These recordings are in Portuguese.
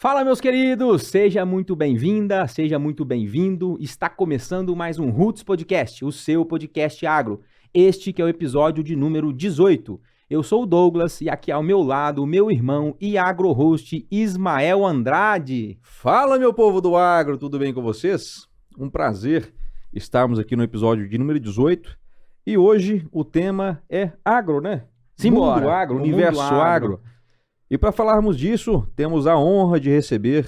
Fala, meus queridos! Seja muito bem-vinda, seja muito bem-vindo. Está começando mais um Roots Podcast, o seu podcast agro. Este que é o episódio de número 18. Eu sou o Douglas e aqui ao meu lado o meu irmão e agro-host Ismael Andrade. Fala, meu povo do agro, tudo bem com vocês? Um prazer estarmos aqui no episódio de número 18 e hoje o tema é agro, né? Simbora. Mundo agro, universo agro. E para falarmos disso, temos a honra de receber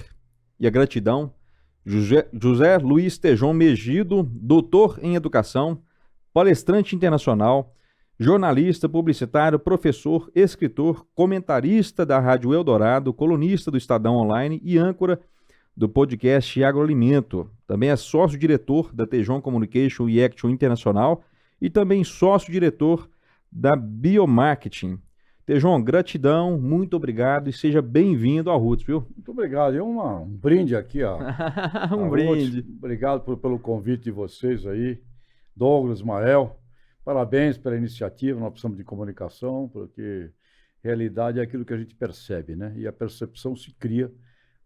e a gratidão José Luiz Tejon Megido, doutor em educação, palestrante internacional, jornalista, publicitário, professor, escritor, comentarista da Rádio Eldorado, colunista do Estadão Online e âncora do podcast Agroalimento. Também é sócio-diretor da Tejon Communication e Action Internacional e também sócio-diretor da Biomarketing. Tejon, gratidão, muito obrigado e seja bem-vindo ao Roots, viu? Muito obrigado. Um brinde aqui, ó. Um brinde. Roots. Obrigado pelo convite de vocês aí, Douglas, Ismael. Parabéns pela iniciativa, nós precisamos de comunicação, porque realidade é aquilo que a gente percebe, né? E a percepção se cria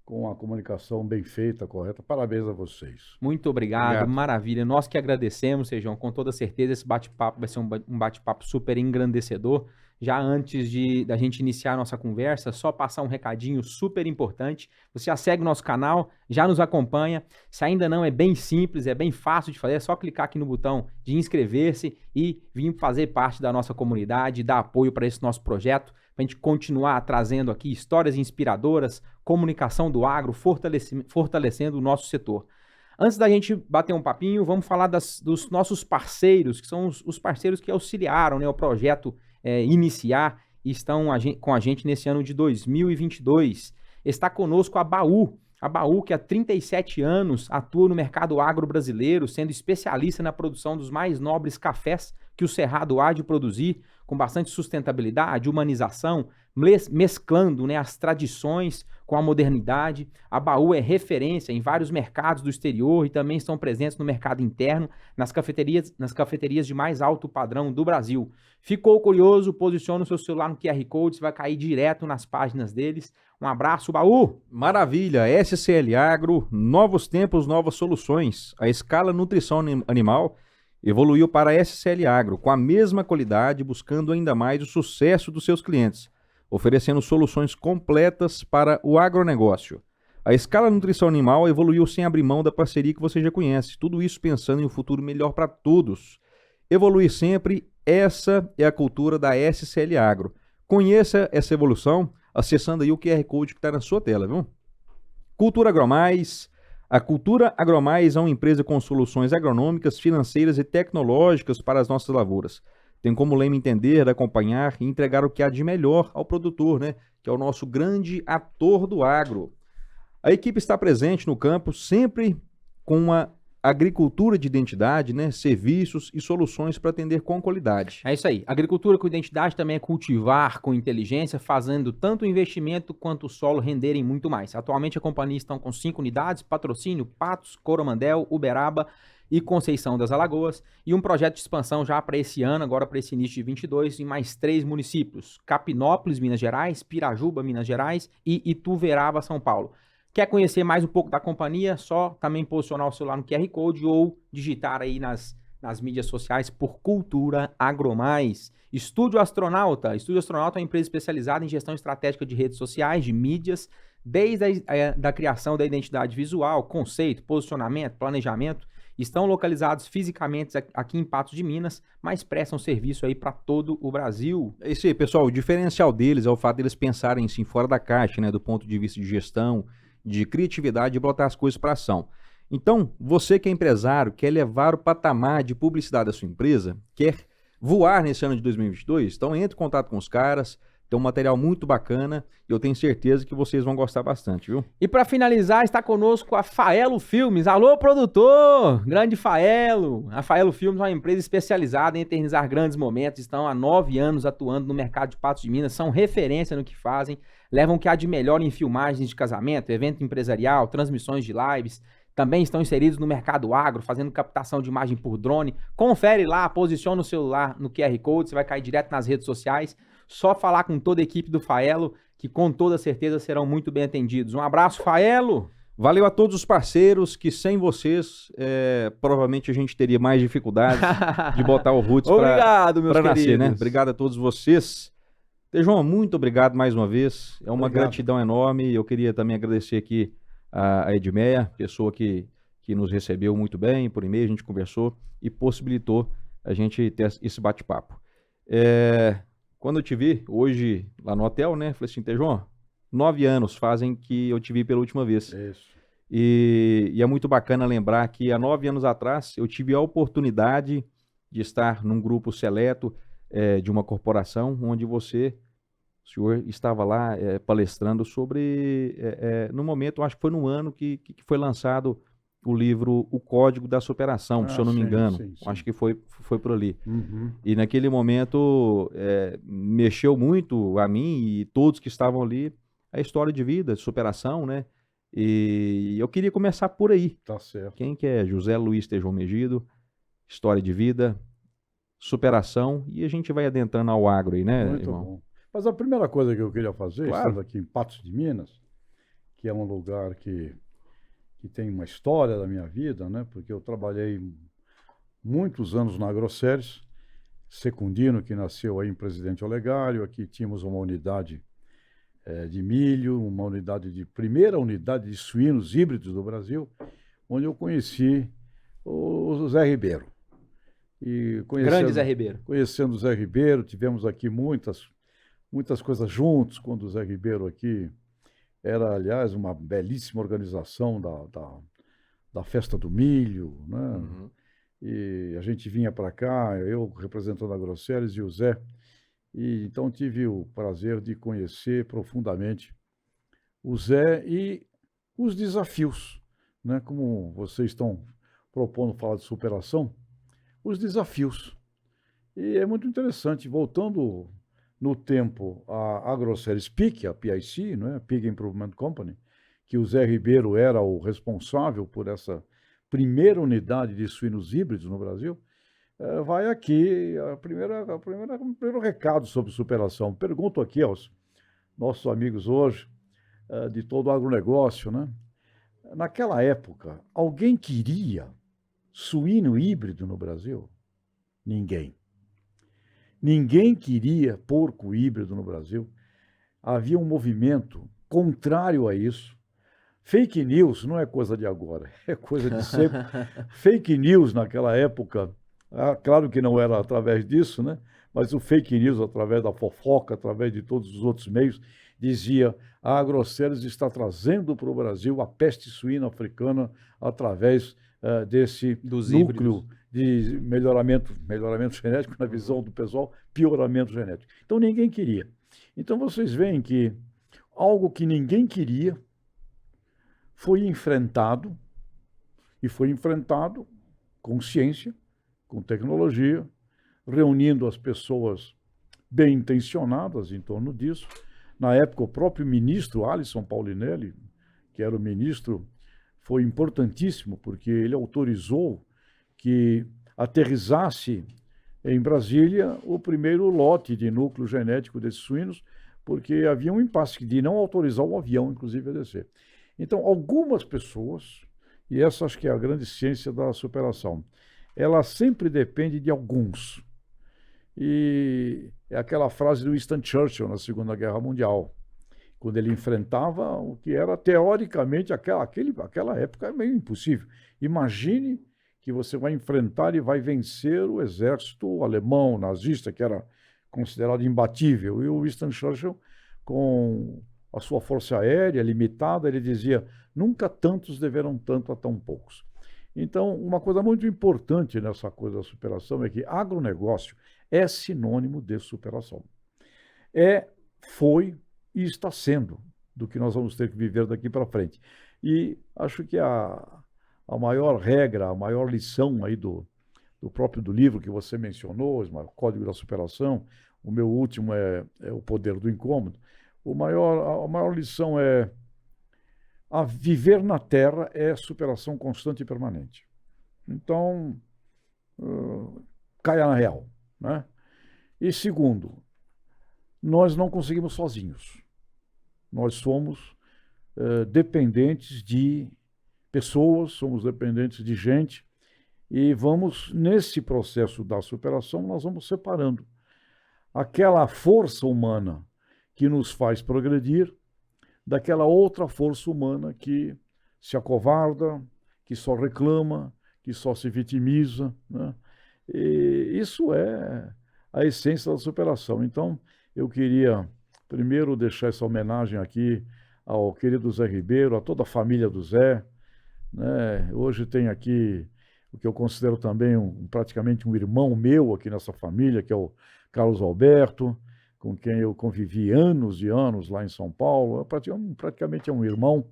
com a comunicação bem feita, correta. Parabéns a vocês. Muito obrigado, maravilha. Nós que agradecemos, Tejon, com toda certeza esse bate-papo vai ser um bate-papo super engrandecedor. Já antes da gente iniciar a nossa conversa, só passar um recadinho super importante. Você já segue o nosso canal, já nos acompanha. Se ainda não, é bem simples, é bem fácil de fazer. É só clicar aqui no botão de inscrever-se e vir fazer parte da nossa comunidade, dar apoio para esse nosso projeto, para a gente continuar trazendo aqui histórias inspiradoras, comunicação do agro, fortalecendo o nosso setor. Antes da gente bater um papinho, vamos falar dos nossos parceiros, que são os parceiros que auxiliaram, né, o projeto iniciar e estão com a gente nesse ano de 2022. Está conosco a Baú. A Baú, que há 37 anos atua no mercado agro brasileiro, sendo especialista na produção dos mais nobres cafés que o Cerrado há de produzir, com bastante sustentabilidade, humanização, mesclando, né, as tradições com a modernidade. A Baú é referência em vários mercados do exterior e também estão presentes no mercado interno, nas cafeterias de mais alto padrão do Brasil. Ficou curioso? Posiciona o seu celular no QR Code, você vai cair direto nas páginas deles. Um abraço, Baú! Maravilha! SCL Agro, novos tempos, novas soluções. A escala nutrição animal evoluiu para a SCL Agro, com a mesma qualidade, buscando ainda mais o sucesso dos seus clientes, oferecendo soluções completas para o agronegócio. A escala nutrição animal evoluiu sem abrir mão da parceria que você já conhece, tudo isso pensando em um futuro melhor para todos. Evoluir sempre, essa é a cultura da SCL Agro. Conheça essa evolução acessando aí o QR Code que está na sua tela, viu? Cultura Agromais. A Cultura Agromais é uma empresa com soluções agronômicas, financeiras e tecnológicas para as nossas lavouras. Tem como lema entender, acompanhar e entregar o que há de melhor ao produtor, né? Que é o nosso grande ator do agro. A equipe está presente no campo sempre com uma agricultura de identidade, né? Serviços e soluções para atender com qualidade. É isso aí. Agricultura com identidade também é cultivar com inteligência, fazendo tanto o investimento quanto o solo renderem muito mais. Atualmente a companhia está com 5 unidades, Patrocínio, Patos, Coromandel, Uberaba e Conceição das Alagoas, e um projeto de expansão já para esse ano, agora para esse início de 22, em mais 3 municípios: Capinópolis, Minas Gerais, Pirajuba, Minas Gerais e Ituverava, São Paulo. Quer conhecer mais um pouco da companhia? Só também posicionar o celular no QR Code ou digitar aí nas mídias sociais por Cultura Agromais. Estúdio Astronauta. Estúdio Astronauta é uma empresa especializada em gestão estratégica de redes sociais, de mídias, desde a criação da identidade visual, conceito, posicionamento, planejamento. Estão localizados fisicamente aqui em Patos de Minas, mas prestam serviço aí para todo o Brasil. É isso aí, pessoal. O diferencial deles é o fato deles pensarem assim, fora da caixa, né? Do ponto de vista de gestão, de criatividade e botar as coisas para ação. Então, você que é empresário, quer levar o patamar de publicidade da sua empresa, quer voar nesse ano de 2022, então entre em contato com os caras. Tem um material muito bacana e eu tenho certeza que vocês vão gostar bastante, viu? E para finalizar, está conosco a Faelo Filmes. Alô, produtor! Grande Faelo! A Faelo Filmes é uma empresa especializada em eternizar grandes momentos. Estão há 9 anos atuando no mercado de Patos de Minas. São referência no que fazem. Levam o que há de melhor em filmagens de casamento, evento empresarial, transmissões de lives. também estão inseridos no mercado agro, fazendo captação de imagem por drone. Confere lá, posiciona o celular no QR Code, você vai cair direto nas redes sociais. Só falar com toda a equipe do Faelo, que com toda certeza serão muito bem atendidos. Um abraço, Faelo! Valeu a todos os parceiros, que sem vocês, provavelmente a gente teria mais dificuldade de botar o Roots para nascer, né? Obrigado a todos vocês. Tejão, muito obrigado mais uma vez. É uma gratidão enorme. Eu queria também agradecer aqui a Edmeia, pessoa que nos recebeu muito bem por e-mail, a gente conversou e possibilitou a gente ter esse bate-papo. Quando eu te vi hoje lá no hotel, né? Falei assim, Tejão, 9 anos fazem que eu te vi pela última vez. Isso. E é muito bacana lembrar que há 9 anos atrás eu tive a oportunidade de estar num grupo seleto de uma corporação onde o senhor estava lá palestrando sobre, no momento, acho que foi no ano que foi lançado o livro O Código da Superação, se eu não me engano. Sim. Acho que foi por ali. Uhum. E naquele momento mexeu muito a mim e todos que estavam ali a história de vida, de superação, né? E eu queria começar por aí. Tá certo. Quem que é José Luiz Tejão Megido? História de vida, superação, e a gente vai adentrando ao agro aí, né, Muito irmão? bom. Mas a primeira coisa que eu queria fazer, Claro. estando aqui em Patos de Minas, que é um lugar que tem uma história da minha vida, né? Porque eu trabalhei muitos anos na Agroceres, Secundino, que nasceu aí em Presidente Olegário. Aqui tínhamos uma unidade de milho, primeira unidade de suínos híbridos do Brasil, onde eu conheci o Zé Ribeiro. Grande Zé Ribeiro. Conhecendo o Zé Ribeiro, tivemos aqui muitas coisas juntos, quando o Zé Ribeiro aqui era, aliás, uma belíssima organização da Festa do Milho, né? Uhum. E a gente vinha para cá, eu representando a Agroceres e o Zé, e então tive o prazer de conhecer profundamente o Zé e os desafios, né? Como vocês estão propondo falar de superação, os desafios. E é muito interessante, voltando no tempo a Agroceres PIC, a PIC, né? Pig Improvement Company, que o Zé Ribeiro era o responsável por essa primeira unidade de suínos híbridos no Brasil. Vai aqui o primeiro recado sobre superação. Pergunto aqui aos nossos amigos hoje, de todo o agronegócio, né? Naquela época, alguém queria suíno híbrido no Brasil? Ninguém. Ninguém queria porco híbrido no Brasil. Havia um movimento contrário a isso. Fake news não é coisa de agora, é coisa de sempre. Fake news naquela época, claro que não era através disso, né? Mas o fake news, através da fofoca, através de todos os outros meios, dizia: a Agroceres está trazendo para o Brasil a peste suína africana através desse Dos núcleo híbridos. de melhoramento genético, na visão do pessoal, pioramento genético. Então ninguém queria. Então vocês veem que algo que ninguém queria foi enfrentado, e foi enfrentado com ciência, com tecnologia, reunindo as pessoas bem intencionadas em torno disso. Na época, o próprio ministro Alisson Paulinelli, que era o ministro, foi importantíssimo, porque ele autorizou que aterrissasse em Brasília o primeiro lote de núcleo genético desses suínos, porque havia um impasse de não autorizar o avião, inclusive, a descer. Então, algumas pessoas, e essa acho que é a grande ciência da superação, ela sempre depende de alguns. E é aquela frase do Winston Churchill na Segunda Guerra Mundial, quando ele enfrentava o que era, teoricamente, aquela época meio impossível. Imagine que você vai enfrentar e vai vencer o exército alemão, nazista, que era considerado imbatível. E o Winston Churchill, com a sua força aérea limitada, ele dizia: nunca tantos deverão tanto a tão poucos. Então, uma coisa muito importante nessa coisa da superação é que agronegócio é sinônimo de superação. Foi e está sendo do que nós vamos ter que viver daqui para frente. E acho que a maior regra, a maior lição aí do livro que você mencionou, o Código da Superação, o meu último é O Poder do Incômodo. A maior lição é: a viver na terra é superação constante e permanente. Então, caia na real, né? E segundo, nós não conseguimos sozinhos. Nós somos dependentes de pessoas, somos dependentes de gente, e vamos, nesse processo da superação, nós vamos separando aquela força humana que nos faz progredir daquela outra força humana que se acovarda, que só reclama, que só se vitimiza, né? E isso é a essência da superação. Então, eu queria primeiro deixar essa homenagem aqui ao querido Zé Ribeiro, a toda a família do Zé, né? Hoje tem aqui o que eu considero também praticamente um irmão meu aqui nessa família, que é o Carlos Alberto, com quem eu convivi anos e anos lá em São Paulo. Praticamente é um irmão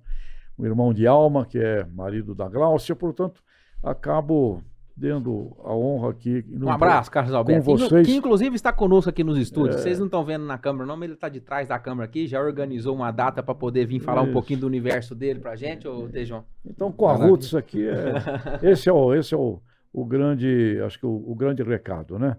de alma, que é marido da Gláucia, portanto, acabo dando a honra aqui. Um abraço, Carlos Alberto, com vocês. Que inclusive está conosco aqui nos estúdios. Vocês não estão vendo na câmera não, mas ele está de trás da câmera aqui, já organizou uma data para poder vir falar um pouquinho do universo dele para a gente, ô Tejão? Então, com a Roots aqui, esse é o grande, acho que o grande recado, né?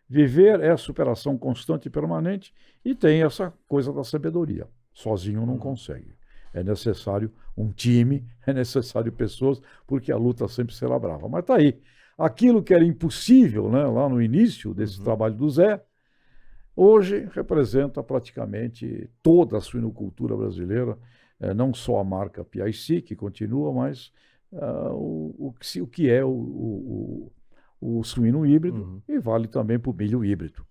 Viver é superação constante e permanente, e tem essa coisa da sabedoria. Sozinho não consegue. É necessário um time, é necessário pessoas, porque a luta sempre será brava. Mas tá aí. Aquilo que era impossível, né, lá no início desse trabalho do Zé, hoje representa praticamente toda a suinocultura brasileira, não só a marca PIC, que continua, mas o que é o suíno híbrido, e vale também para o milho híbrido.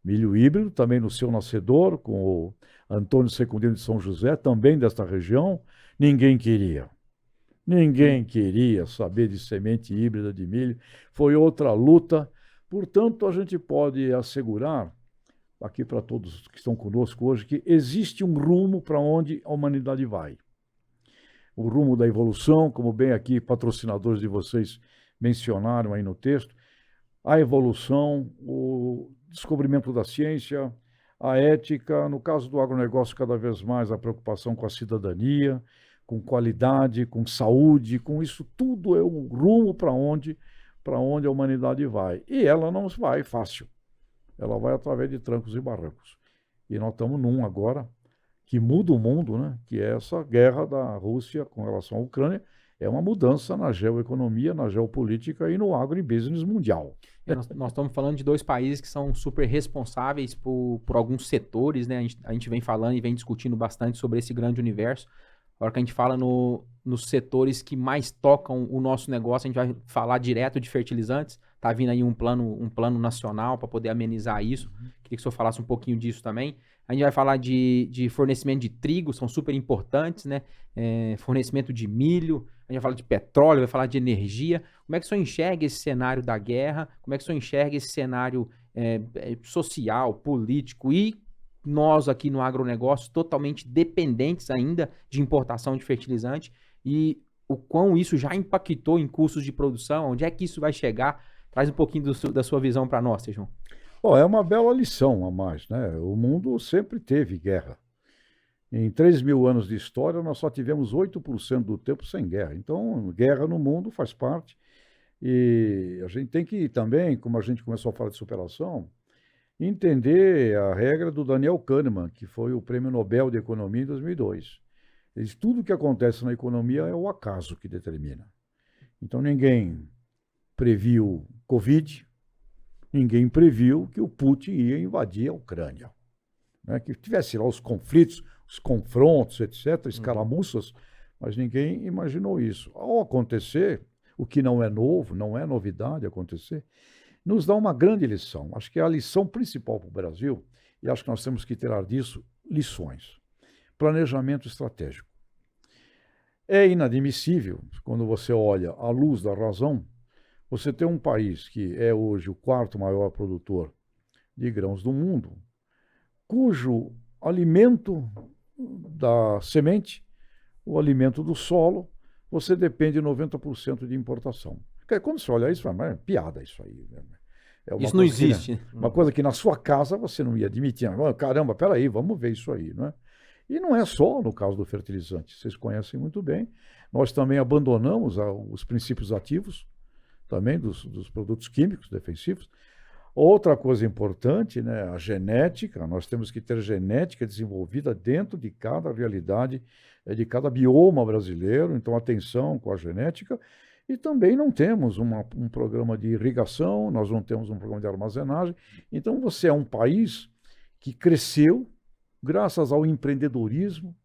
Milho híbrido também no seu nascedor, com o Antônio Secundino de São José, também desta região, ninguém queria. Ninguém queria saber de semente híbrida de milho. Foi outra luta. Portanto, a gente pode assegurar, aqui para todos que estão conosco hoje, que existe um rumo para onde a humanidade vai. O rumo da evolução, como bem aqui patrocinadores de vocês mencionaram aí no texto, a evolução, o descobrimento da ciência, a ética, no caso do agronegócio, cada vez mais a preocupação com a cidadania, com qualidade, com saúde, com isso tudo é um rumo para onde a humanidade vai. E ela não vai fácil. Ela vai através de trancos e barrancos. E nós estamos num agora que muda o mundo, né? Que é essa guerra da Rússia com relação à Ucrânia. É uma mudança na geoeconomia, na geopolítica e no agribusiness mundial. Nós estamos falando de dois países que são super responsáveis por alguns setores, né? A gente vem falando e vem discutindo bastante sobre esse grande universo. A hora que a gente fala nos setores que mais tocam o nosso negócio, a gente vai falar direto de fertilizantes. Tá vindo aí um plano nacional para poder amenizar isso. Queria que o senhor falasse um pouquinho disso também. A gente vai falar de fornecimento de trigo, são super importantes, né? Fornecimento de milho, a gente vai falar de petróleo, vai falar de energia. Como é que o senhor enxerga esse cenário da guerra? Como é que o senhor enxerga esse cenário social, político e nós aqui no agronegócio totalmente dependentes ainda de importação de fertilizante e o quão isso já impactou em custos de produção, onde é que isso vai chegar? Traz um pouquinho da sua visão para nós, Tejão. Bom, é uma bela lição a mais, né? O mundo sempre teve guerra. Em 3.000 anos de história, nós só tivemos 8% do tempo sem guerra. Então, guerra no mundo faz parte. E a gente tem que também, como a gente começou a falar de superação, entender a regra do Daniel Kahneman, que foi o Prêmio Nobel de Economia em 2002. Ele diz, tudo que acontece na economia é o acaso que determina. Então, ninguém previu Covid, ninguém previu que o Putin ia invadir a Ucrânia, né? Que tivesse lá os conflitos, os confrontos, etc., escaramuças, mas ninguém imaginou isso. Ao acontecer, o que não é novo, não é novidade acontecer, nos dá uma grande lição. Acho que é a lição principal para o Brasil, e acho que nós temos que tirar disso lições. Planejamento estratégico. É inadmissível, quando você olha à luz da razão, você tem um país que é hoje o quarto maior produtor de grãos do mundo, cujo alimento da semente, o alimento do solo, você depende de 90% de importação. Quando você olha isso, mas é piada isso aí. Né? Isso não existe. Uma coisa que na sua casa você não ia admitir. Caramba, peraí, vamos ver isso aí. Né? E não é só no caso do fertilizante, vocês conhecem muito bem. Nós também abandonamos os princípios ativos, também dos produtos químicos defensivos. Outra coisa importante, né, a genética, nós temos que ter genética desenvolvida dentro de cada realidade, de cada bioma brasileiro, então atenção com a genética. E também não temos um programa de irrigação, nós não temos um programa de armazenagem. Então você é um país que cresceu graças ao empreendedorismo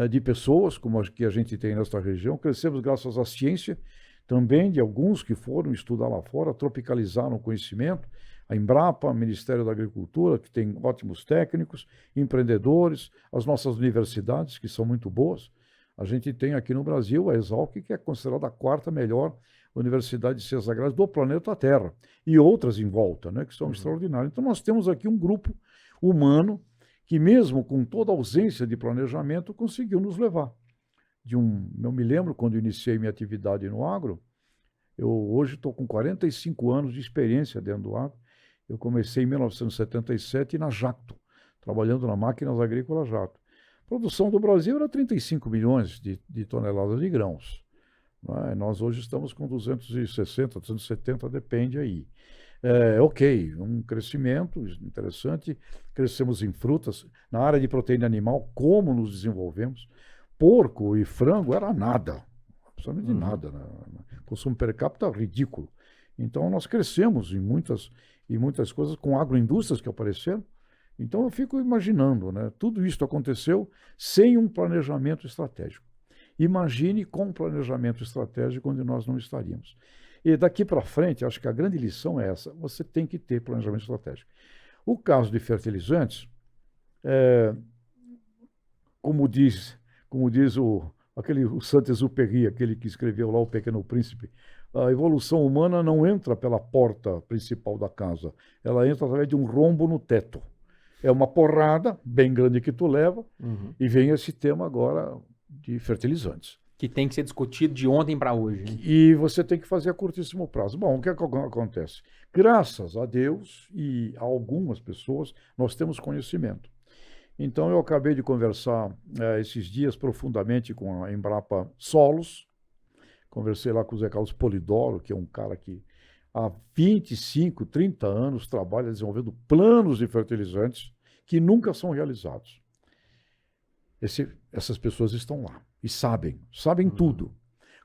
de pessoas, como as que a gente tem nesta região, crescemos graças à ciência, também de alguns que foram estudar lá fora, tropicalizaram o conhecimento, a Embrapa, o Ministério da Agricultura, que tem ótimos técnicos, empreendedores, as nossas universidades, que são muito boas. A gente tem aqui no Brasil a Exalc, que é considerada a 4ª melhor universidade de ciências agrárias do planeta Terra, e outras em volta, né, que são extraordinárias. Então nós temos aqui um grupo humano que mesmo com toda a ausência de planejamento, conseguiu nos levar. Eu me lembro quando iniciei minha atividade no agro, eu hoje estou com 45 anos de experiência dentro do agro. Eu comecei em 1977 na Jacto, trabalhando na Máquinas Agrícolas Jacto. A produção do Brasil era 35 milhões de toneladas de grãos. Nós hoje estamos com 260, 270, depende aí. Ok, um crescimento interessante, crescemos em frutas, na área de proteína animal, como nos desenvolvemos. Porco e frango era nada, absolutamente nada, né? Consumo per capita ridículo. Então nós crescemos em muitas coisas com agroindústrias que apareceram. Então eu fico imaginando, né? Tudo isso aconteceu sem um planejamento estratégico. Imagine com um planejamento estratégico onde nós não estaríamos. E daqui para frente, acho que a grande lição é essa, você tem que ter planejamento estratégico. O caso de fertilizantes, como diz o Saint-Exupéry, aquele que escreveu lá O Pequeno Príncipe, a evolução humana não entra pela porta principal da casa, ela entra através de um rombo no teto. É uma porrada bem grande que tu leva, e vem esse tema agora de fertilizantes. Que tem que ser discutido de ontem para hoje. Né? E você tem que fazer a curtíssimo prazo. Bom, o que acontece? Graças a Deus e a algumas pessoas, nós temos conhecimento. Então, eu acabei de conversar esses dias profundamente com a Embrapa Solos. Conversei lá com o Zé Carlos Polidoro, que é um cara que há 25, 30 anos trabalha desenvolvendo planos de fertilizantes que nunca são realizados. Essas pessoas estão lá e sabem tudo.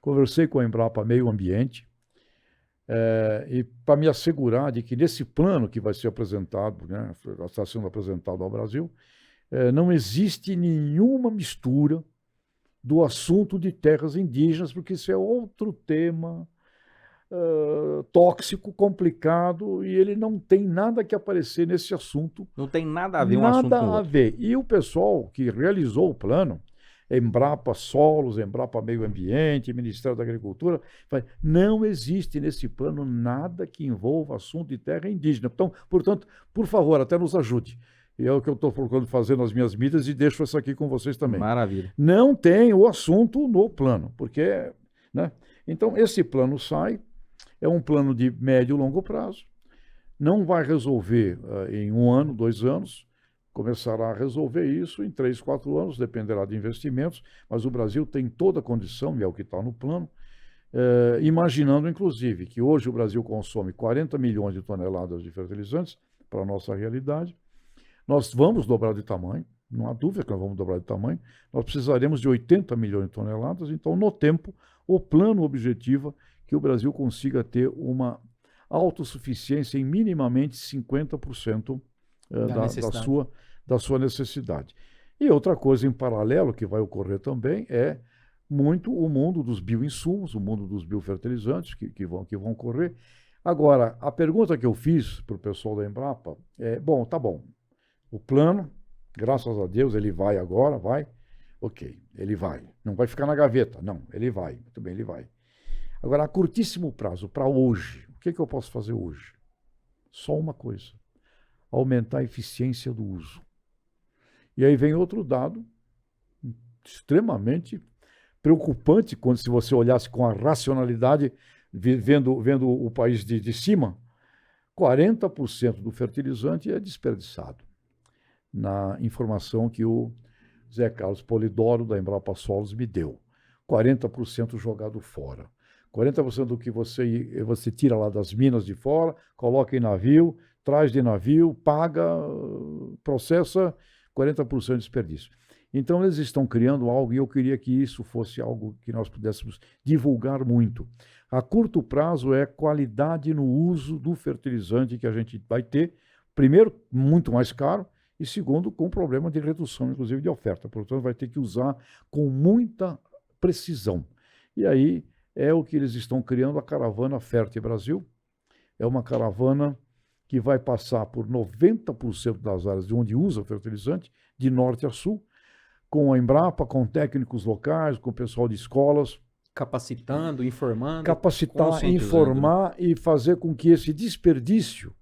Conversei com a Embrapa Meio Ambiente e para me assegurar de que nesse plano que vai ser apresentado, né, está sendo apresentado ao Brasil, não existe nenhuma mistura do assunto de terras indígenas, porque isso é outro tema tóxico, complicado, e ele não tem nada que aparecer nesse assunto. Não tem nada a ver um assunto com o outro. Nada a ver. E o pessoal que realizou o plano, Embrapa Solos, Embrapa Meio Ambiente, Ministério da Agricultura, não existe nesse plano nada que envolva assunto de terra indígena. Então, portanto, por favor, até nos ajude. E é o que eu estou procurando fazer nas minhas mídias e deixo isso aqui com vocês também. Maravilha. Não tem o assunto no plano, porque, né? Então, esse plano sai, é um plano de médio e longo prazo, não vai resolver em 1 ano, 2 anos, começará a resolver isso em 3, 4 anos, dependerá de investimentos, mas o Brasil tem toda a condição, e é o que está no plano, imaginando, inclusive, que hoje o Brasil consome 40 milhões de toneladas de fertilizantes, para a nossa realidade. Nós vamos dobrar de tamanho, não há dúvida que nós vamos dobrar de tamanho, nós precisaremos de 80 milhões de toneladas, então, no tempo, o plano objetiva que o Brasil consiga ter uma autossuficiência em minimamente 50% da sua necessidade. E outra coisa em paralelo que vai ocorrer também é muito o mundo dos bioinsumos, o mundo dos biofertilizantes que vão ocorrer. Agora, a pergunta que eu fiz para o pessoal da Embrapa é, tá bom, o plano, graças a Deus, ele vai agora, vai, ok, ele vai. Não vai ficar na gaveta, não, ele vai, muito bem, ele vai. Agora, a curtíssimo prazo, para hoje, o que eu posso fazer hoje? Só uma coisa, aumentar a eficiência do uso. E aí vem outro dado extremamente preocupante, se você olhasse com a racionalidade, vendo o país de cima, 40% do fertilizante é desperdiçado. Na informação que o Zé Carlos Polidoro, da Embrapa Solos, me deu. 40% jogado fora. 40% do que você tira lá das minas de fora, coloca em navio, traz de navio, paga, processa, 40% de desperdício. Então, eles estão criando algo e eu queria que isso fosse algo que nós pudéssemos divulgar muito. A curto prazo é qualidade no uso do fertilizante que a gente vai ter. Primeiro, muito mais caro e segundo, com problema de redução, inclusive, de oferta. Portanto, vai ter que usar com muita precisão. E aí é o que eles estão criando, a caravana Fértil Brasil. É uma caravana que vai passar por 90% das áreas de onde usa fertilizante, de norte a sul, com a Embrapa, com técnicos locais, com o pessoal de escolas. Capacitando, informando. Capacitar, conscientizando, informar e fazer com que esse desperdício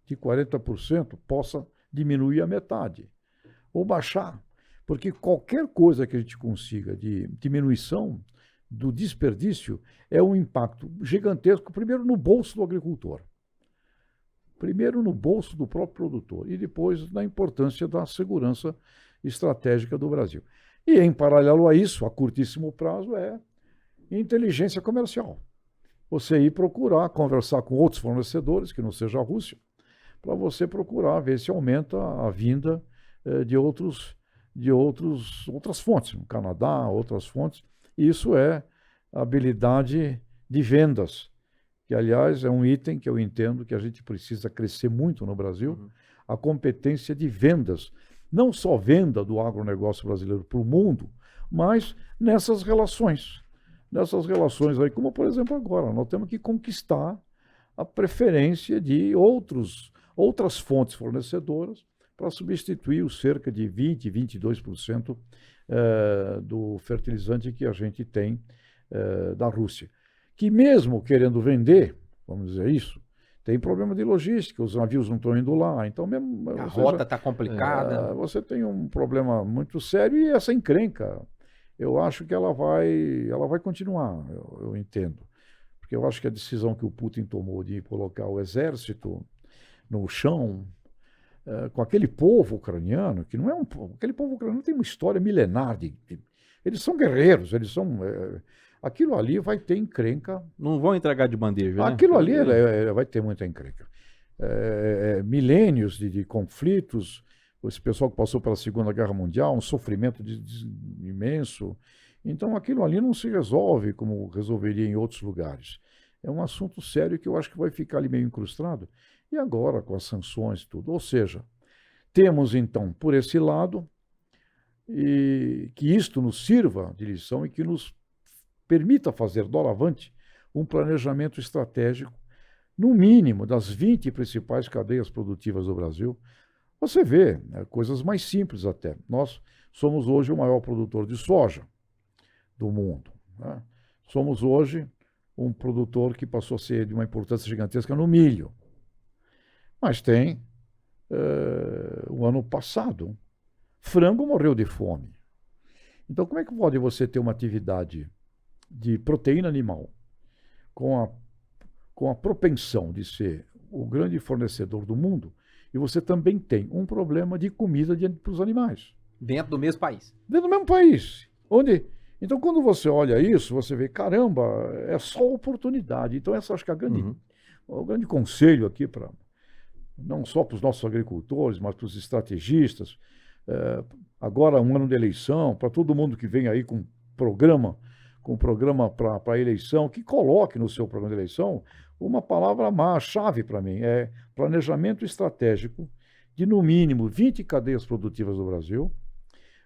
de 40% possa diminuir a metade ou baixar. Porque qualquer coisa que a gente consiga de diminuição do desperdício é um impacto gigantesco, primeiro no bolso do agricultor. Primeiro no bolso do próprio produtor e depois na importância da segurança estratégica do Brasil. E em paralelo a isso, a curtíssimo prazo, é inteligência comercial. Você ir procurar conversar com outros fornecedores, que não seja a Rússia, para você procurar ver se aumenta a vinda de outras fontes, no Canadá, outras fontes. Isso é habilidade de vendas, que, aliás, é um item que eu entendo que a gente precisa crescer muito no Brasil, a competência de vendas. Não só venda do agronegócio brasileiro para o mundo, mas nessas relações. Nessas relações aí, como por exemplo agora, nós temos que conquistar a preferência de outras fontes fornecedoras para substituir os cerca de 20%, 22% do fertilizante que a gente tem da Rússia. Que mesmo querendo vender, vamos dizer isso, tem problema de logística, os navios não estão indo lá, então mesmo... A rota está complicada. Você tem um problema muito sério e essa encrenca, eu acho que ela vai continuar, eu entendo. Porque eu acho que a decisão que o Putin tomou de colocar o exército no chão, com aquele povo ucraniano, que não é aquele povo ucraniano tem uma história milenar, eles são guerreiros, eles são... aquilo ali vai ter encrenca. Não vão entregar de bandeja, né? Aquilo ali vai ter muita encrenca. Milênios de conflitos, esse pessoal que passou pela Segunda Guerra Mundial, um sofrimento imenso. Então aquilo ali não se resolve como resolveria em outros lugares. É um assunto sério que eu acho que vai ficar ali meio incrustado. E agora com as sanções e tudo. Ou seja, temos então, por esse lado, e que isto nos sirva de lição e que nos permita fazer doravante um planejamento estratégico, no mínimo, das 20 principais cadeias produtivas do Brasil. Você vê coisas mais simples até. Nós somos hoje o maior produtor de soja do mundo, né? Somos hoje um produtor que passou a ser de uma importância gigantesca no milho. Mas tem, o ano passado, frango morreu de fome. Então, como é que pode você ter uma atividade de proteína animal com a propensão de ser o grande fornecedor do mundo e você também tem um problema de comida para os animais? Dentro do mesmo país. Dentro do mesmo país. Então, quando você olha isso, você vê, caramba, é só oportunidade. Então, essa acho que é o grande conselho aqui, não só para os nossos agricultores, mas para os estrategistas, agora um ano de eleição, para todo mundo que vem aí com programa para a eleição, que coloque no seu programa de eleição uma palavra-chave para mim, é planejamento estratégico de, no mínimo, 20 cadeias produtivas do Brasil,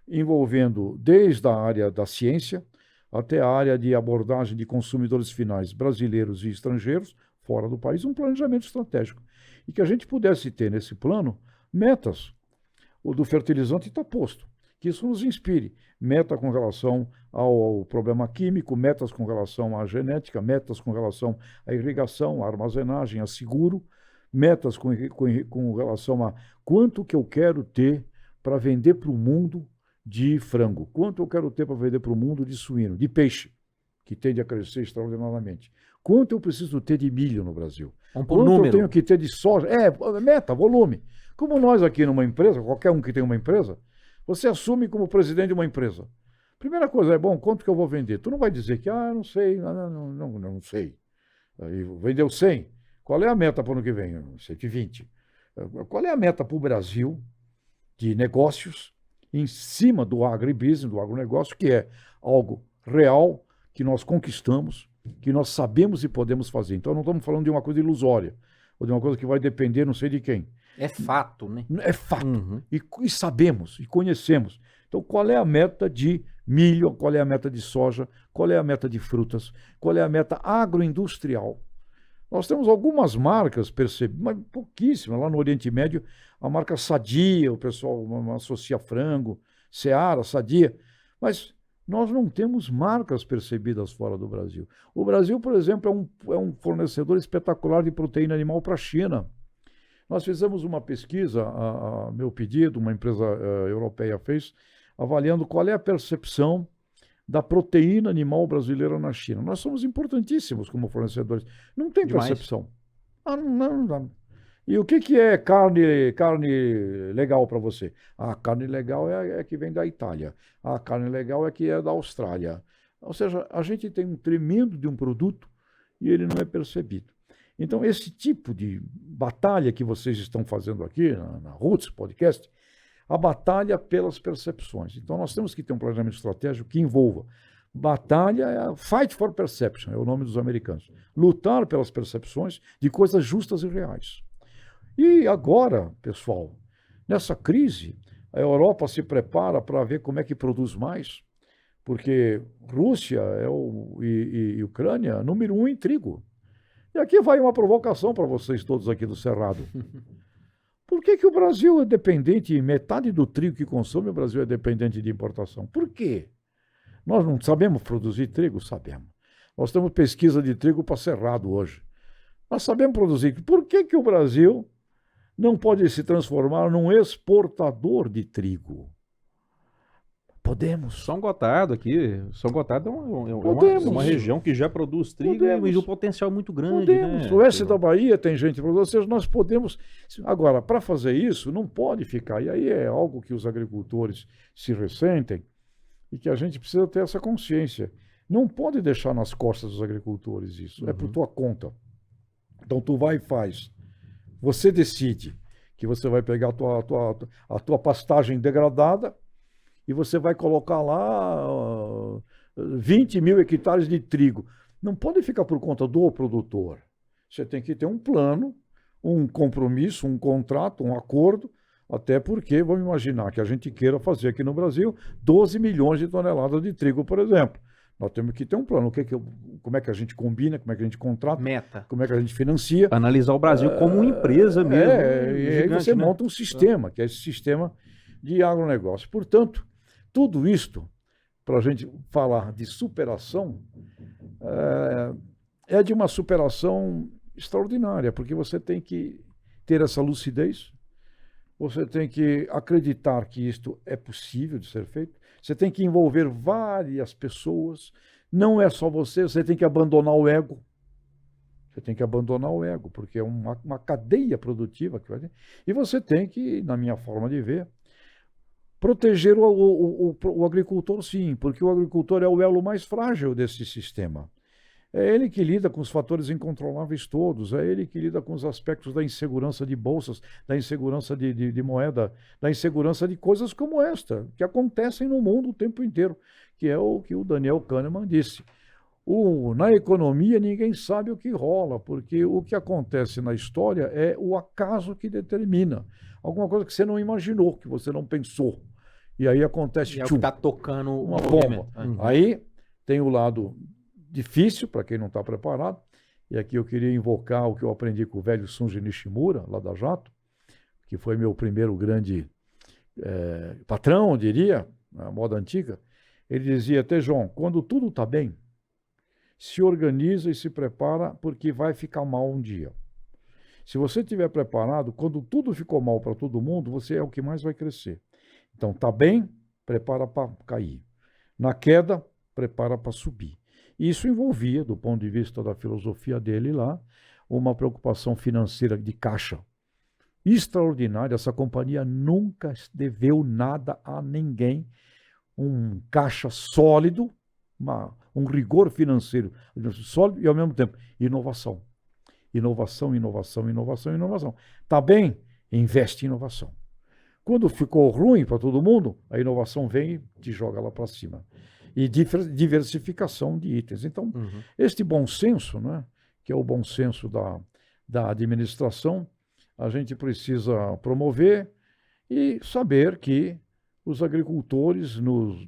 envolvendo desde a área da ciência até a área de abordagem de consumidores finais brasileiros e estrangeiros, fora do país, um planejamento estratégico. E que a gente pudesse ter nesse plano metas. O do fertilizante está posto. Que isso nos inspire. Meta com relação ao problema químico, metas com relação à genética, metas com relação à irrigação, à armazenagem, a seguro, metas com relação a quanto que eu quero ter para vender para o mundo de frango, quanto eu quero ter para vender para o mundo de suíno, de peixe, que tende a crescer extraordinariamente. Quanto eu preciso ter de milho no Brasil? Quanto eu tenho que ter de soja? Meta, volume. Como nós aqui numa empresa, qualquer um que tem uma empresa, Você assume como presidente de uma empresa. Primeira coisa, é bom, quanto que eu vou vender? Tu não vai dizer que, eu não sei, não sei. Aí vendeu 100. Qual é a meta para o ano que vem? 120. Qual é a meta para o Brasil de negócios em cima do agribusiness, do agronegócio, que é algo real, que nós conquistamos, que nós sabemos e podemos fazer. Então, não estamos falando de uma coisa ilusória, ou de uma coisa que vai depender não sei de quem. É fato, né? É fato. E sabemos, e conhecemos. Então, qual é a meta de milho, qual é a meta de soja, qual é a meta de frutas, qual é a meta agroindustrial? Nós temos algumas marcas, mas pouquíssimas, lá no Oriente Médio, a marca Sadia, o pessoal associa frango, Seara, Sadia, mas nós não temos marcas percebidas fora do Brasil. O Brasil, por exemplo, é um fornecedor espetacular de proteína animal para a China. Nós fizemos uma pesquisa, a meu pedido, uma empresa europeia fez, avaliando qual é a percepção da proteína animal brasileira na China. Nós somos importantíssimos como fornecedores. Não tem percepção. Não. E o que é carne legal para você? A carne legal é que vem da Itália. A carne legal é que é da Austrália. Ou seja, a gente tem um tremendo de um produto e ele não é percebido. Então, esse tipo de batalha que vocês estão fazendo aqui, na Roots Podcast, a batalha pelas percepções. Então, nós temos que ter um planejamento estratégico que envolva batalha, fight for perception, é o nome dos americanos. Lutar pelas percepções de coisas justas e reais. E agora, pessoal, nessa crise, a Europa se prepara para ver como é que produz mais, porque Rússia e Ucrânia, número 1 em trigo. E aqui vai uma provocação para vocês todos aqui do Cerrado. Por que o Brasil é dependente, metade do trigo que consome o Brasil é dependente de importação? Por quê? Nós não sabemos produzir trigo? Sabemos. Nós temos pesquisa de trigo para Cerrado hoje. Nós sabemos produzir. Por que o Brasil não pode se transformar num exportador de trigo? Podemos. São Gotardo aqui. São Gotardo é uma região que já produz trigo, mas o potencial é muito grande. Podemos. Né? O oeste da Bahia tem gente produzindo. Ou seja, nós podemos. Agora, para fazer isso, não pode ficar. E aí é algo que os agricultores se ressentem e que a gente precisa ter essa consciência. Não pode deixar nas costas dos agricultores isso. É por tua conta. Então, tu vai e faz. Você decide que você vai pegar a tua pastagem degradada e você vai colocar lá 20 mil hectares de trigo. Não pode ficar por conta do produtor. Você tem que ter um plano, um compromisso, um contrato, um acordo, até porque, vamos imaginar que a gente queira fazer aqui no Brasil 12 milhões de toneladas de trigo, por exemplo. Nós temos que ter um plano. Como é que a gente combina, como é que a gente contrata, meta, como é que a gente financia. Analisar o Brasil como uma empresa mesmo. E aí você monta um sistema, que é esse sistema de agronegócio. Portanto, tudo isto, para a gente falar de superação, é de uma superação extraordinária, porque você tem que ter essa lucidez, você tem que acreditar que isto é possível de ser feito, você tem que envolver várias pessoas, não é só você tem que abandonar o ego. Você tem que abandonar o ego, porque é uma cadeia produtiva que vai ter. E você tem que, na minha forma de ver, proteger o agricultor, sim, porque o agricultor é o elo mais frágil desse sistema. É ele que lida com os fatores incontroláveis todos, é ele que lida com os aspectos da insegurança de bolsas, da insegurança de moeda, da insegurança de coisas como esta, que acontecem no mundo o tempo inteiro, que é o que o Daniel Kahneman disse. Na economia ninguém sabe o que rola, porque o que acontece na história é o acaso que determina. Alguma coisa que você não imaginou, que você não pensou. E aí acontece é o que está tocando uma bomba. Aí tem o lado difícil para quem não está preparado. E aqui eu queria invocar o que eu aprendi com o velho Sunji Nishimura, lá da Jato, que foi meu primeiro grande patrão, eu diria, na moda antiga. Ele dizia: João, quando tudo está bem, se organiza e se prepara, porque vai ficar mal um dia. Se você estiver preparado, quando tudo ficou mal para todo mundo, você é o que mais vai crescer. Então, está bem, prepara para cair. Na queda, prepara para subir. Isso envolvia, do ponto de vista da filosofia dele lá, uma preocupação financeira de caixa. extraordinária. Essa companhia nunca deveu nada a ninguém. Um caixa sólido, um rigor financeiro sólido e, ao mesmo tempo, inovação. Inovação, inovação, inovação, inovação. Está bem? Investe em inovação. Quando ficou ruim para todo mundo, a inovação vem e te joga lá para cima. E diversificação de itens. Então, este bom senso, né, que é o bom senso da administração, a gente precisa promover e saber que os agricultores,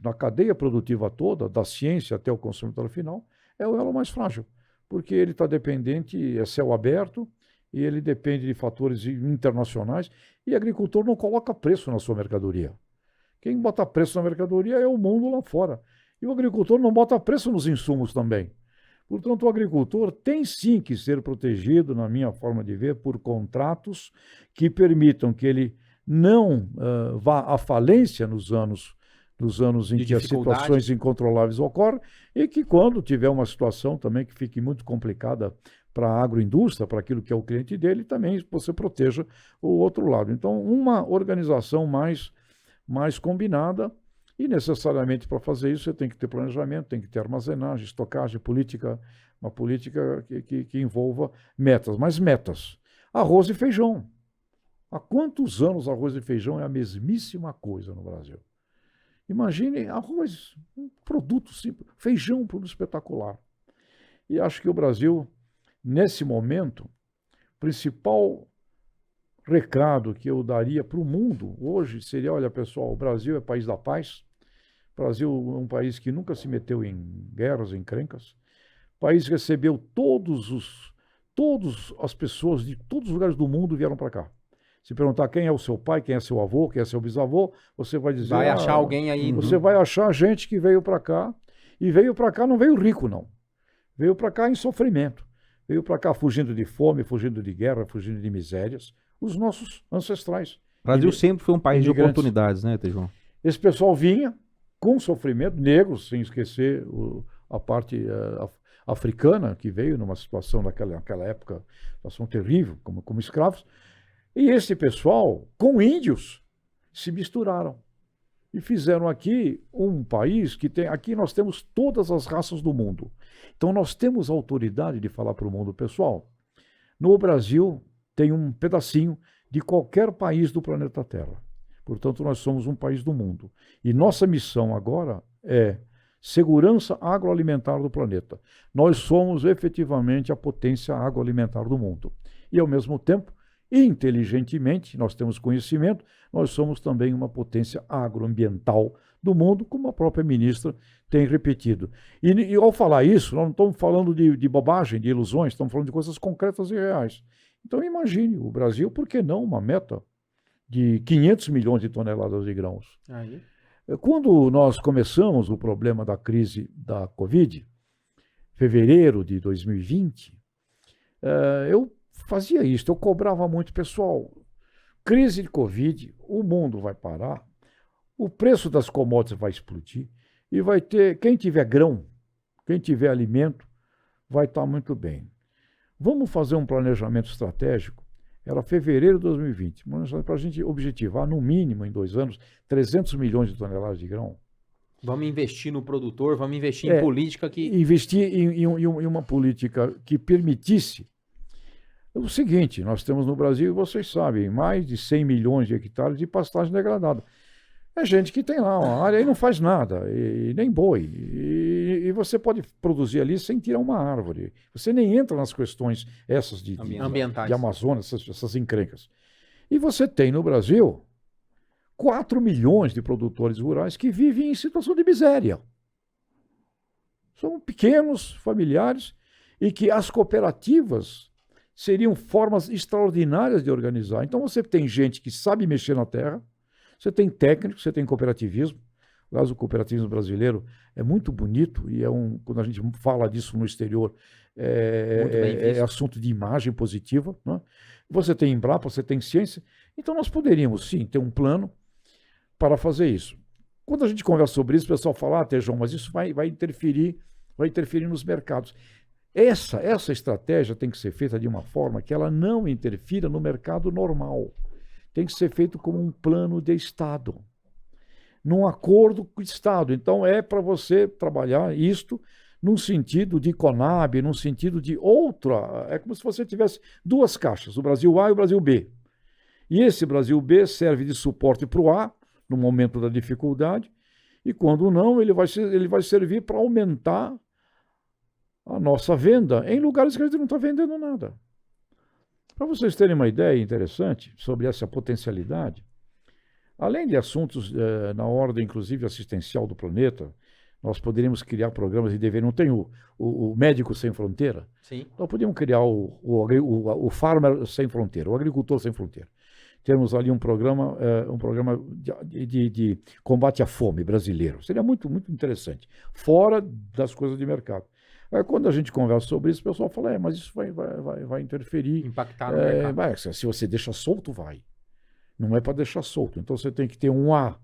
na cadeia produtiva toda, da ciência até o consumidor final, é o elo mais frágil, porque ele está dependente, é céu aberto, e ele depende de fatores internacionais, e o agricultor não coloca preço na sua mercadoria. Quem bota preço na mercadoria é o mundo lá fora. E o agricultor não bota preço nos insumos também. Portanto, o agricultor tem sim que ser protegido, na minha forma de ver, por contratos que permitam que ele não vá à falência nos anos em que as situações incontroláveis ocorrem, e que quando tiver uma situação também que fique muito complicada para a agroindústria, para aquilo que é o cliente dele, também você proteja o outro lado. Então, uma organização mais combinada, e necessariamente para fazer isso você tem que ter planejamento, tem que ter armazenagem, estocagem, uma política que envolva metas, mas metas. Arroz e feijão. Há quantos anos arroz e feijão é a mesmíssima coisa no Brasil? Imagine arroz, um produto simples, feijão, um produto espetacular. E acho que o Brasil, nesse momento, o principal recado que eu daria para o mundo hoje seria, olha pessoal, o Brasil é país da paz, o Brasil é um país que nunca se meteu em guerras, em encrencas, o país recebeu todas as pessoas de todos os lugares do mundo vieram para cá. Se perguntar quem é o seu pai, quem é seu avô, quem é seu bisavô, você vai dizer... Vai achar alguém aí. Você vai achar gente que veio para cá, e veio para cá, não veio rico não, veio para cá em sofrimento, veio para cá fugindo de fome, fugindo de guerra, fugindo de misérias, os nossos ancestrais. O Brasil sempre foi um país de oportunidades, né, Tejão? Esse pessoal vinha com sofrimento, negros, sem esquecer a parte africana, que veio numa situação naquela época, situação terrível, como escravos, e esse pessoal, com índios, se misturaram. E fizeram aqui um país que tem... Aqui nós temos todas as raças do mundo. Então nós temos autoridade de falar para o mundo, pessoal, no Brasil tem um pedacinho de qualquer país do planeta Terra. Portanto, nós somos um país do mundo. E nossa missão agora é segurança agroalimentar do planeta. Nós somos efetivamente a potência agroalimentar do mundo. E, ao mesmo tempo, inteligentemente, nós temos conhecimento, nós somos também uma potência agroambiental do mundo, como a própria ministra tem repetido. E ao falar isso, nós não estamos falando de bobagem, de ilusões, estamos falando de coisas concretas e reais. Então imagine, o Brasil, por que não uma meta de 500 milhões de toneladas de grãos? Aí. Quando nós começamos o problema da crise da Covid, fevereiro de 2020, eu fazia isso, eu cobrava muito, pessoal, crise de Covid, o mundo vai parar, o preço das commodities vai explodir e vai ter, quem tiver grão, quem tiver alimento, vai estar muito bem. Vamos fazer um planejamento estratégico, era fevereiro de 2020, para a gente objetivar, no mínimo, em 2 anos, 300 milhões de toneladas de grão. Vamos investir no produtor, vamos investir em política que... Investir em uma política que permitisse o seguinte, nós temos no Brasil, vocês sabem, mais de 100 milhões de hectares de pastagem degradada. É gente que tem lá uma área e não faz nada, e nem boi. E você pode produzir ali sem tirar uma árvore. Você nem entra nas questões essas ambientais, de Amazônia, essas encrencas. E você tem no Brasil 4 milhões de produtores rurais que vivem em situação de miséria. São pequenos, familiares, e que as cooperativas seriam formas extraordinárias de organizar. Então você tem gente que sabe mexer na terra, você tem técnicos, você tem cooperativismo. Aliás, o cooperativismo brasileiro é muito bonito e quando a gente fala disso no exterior, é assunto de imagem positiva, né? Você tem Embrapa, você tem ciência. Então nós poderíamos sim ter um plano para fazer isso. Quando a gente conversa sobre isso, o pessoal fala, Tejão, mas isso vai interferir nos mercados. Essa estratégia tem que ser feita de uma forma que ela não interfira no mercado normal. tem que ser feito como um plano de Estado, num acordo com o Estado. Então, é para você trabalhar isto num sentido de Conab, num sentido de outra. É como se você tivesse duas caixas, o Brasil A e o Brasil B. E esse Brasil B serve de suporte para o A, no momento da dificuldade, e quando não, ele vai servir para aumentar a nossa venda em lugares que a gente não está vendendo nada. Para vocês terem uma ideia interessante sobre essa potencialidade, além de assuntos na ordem, inclusive, assistencial do planeta, nós poderíamos criar programas de dever. Não tem o Médico Sem Fronteira? Sim. Nós podíamos criar o Farmer Sem Fronteira, o Agricultor Sem Fronteira. Temos ali um programa de combate à fome brasileiro. Seria muito, muito interessante, fora das coisas de mercado. Aí, quando a gente conversa sobre isso, o pessoal fala, mas isso vai interferir. Impactar no mercado. Se você deixa solto, vai. Não é para deixar solto. Então, você tem que ter um A,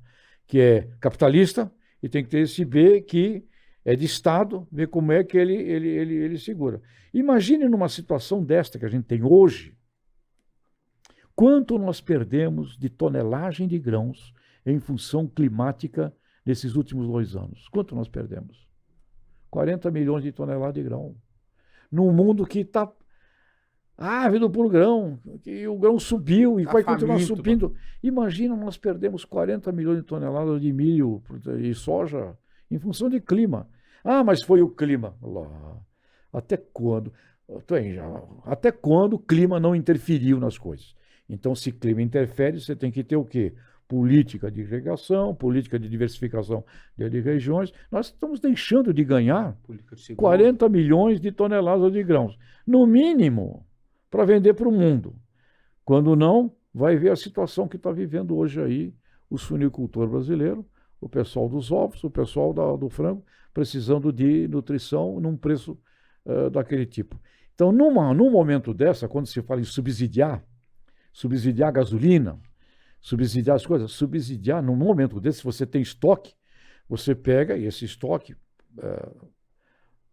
que é capitalista, e tem que ter esse B, que é de Estado, ver como é que ele segura. Imagine numa situação desta que a gente tem hoje, quanto nós perdemos de tonelagem de grãos em função climática nesses últimos 2 anos. Quanto nós perdemos? 40 milhões de toneladas de grão. Num mundo que está ávido por grão, que o grão subiu e vai continuar subindo. Imagina, nós perdemos 40 milhões de toneladas de milho e soja em função de clima. Mas foi o clima. Até quando? Até quando o clima não interferiu nas coisas? Então, se o clima interfere, você tem que ter o quê? Política de irrigação, política de diversificação de regiões. Nós estamos deixando de ganhar 40 milhões de toneladas de grãos, no mínimo, para vender para o mundo. Quando não, vai ver a situação que está vivendo hoje aí o suinicultor brasileiro, o pessoal dos ovos, o pessoal do frango, precisando de nutrição num preço daquele tipo. Então, num momento dessa, quando se fala em subsidiar a gasolina, subsidiar as coisas, num momento desse, se você tem estoque, você pega e esse estoque,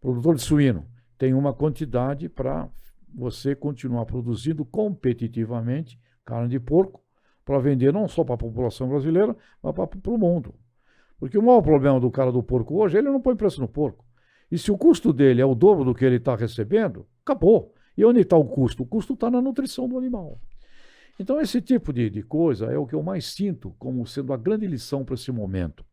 produtor de suíno, tem uma quantidade para você continuar produzindo competitivamente carne de porco, para vender não só para a população brasileira, mas para o mundo. Porque o maior problema do cara do porco hoje, ele não põe preço no porco. E se o custo dele é o dobro do que ele está recebendo, acabou. E onde está o custo? O custo está na nutrição do animal. Então, esse tipo de coisa é o que eu mais sinto como sendo a grande lição para esse momento.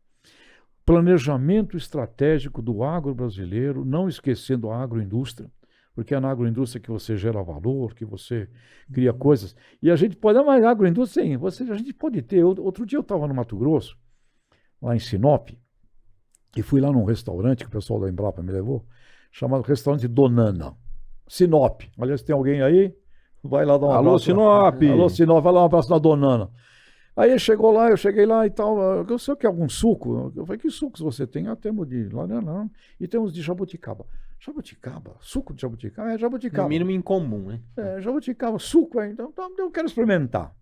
Planejamento estratégico do agro brasileiro, não esquecendo a agroindústria, porque é na agroindústria que você gera valor, que você cria coisas. E a gente pode, mas a agroindústria, sim, a gente pode ter. Outro dia eu estava no Mato Grosso, lá em Sinop, e fui lá num restaurante que o pessoal da Embrapa me levou, chamado Restaurante Donana. Sinop. Aliás, tem alguém aí? Vai lá dar um abraço. Alô, Sinop! Alô, Sinop, vai lá um abraço na Donana. Aí ele chegou lá, eu cheguei lá e tal. Eu sei que é algum suco. Eu falei, que sucos você tem? Temos de laranja e temos de jabuticaba. Jabuticaba? Suco de jabuticaba? É jabuticaba. No mínimo incomum, né? Jabuticaba, suco. Então eu quero experimentar.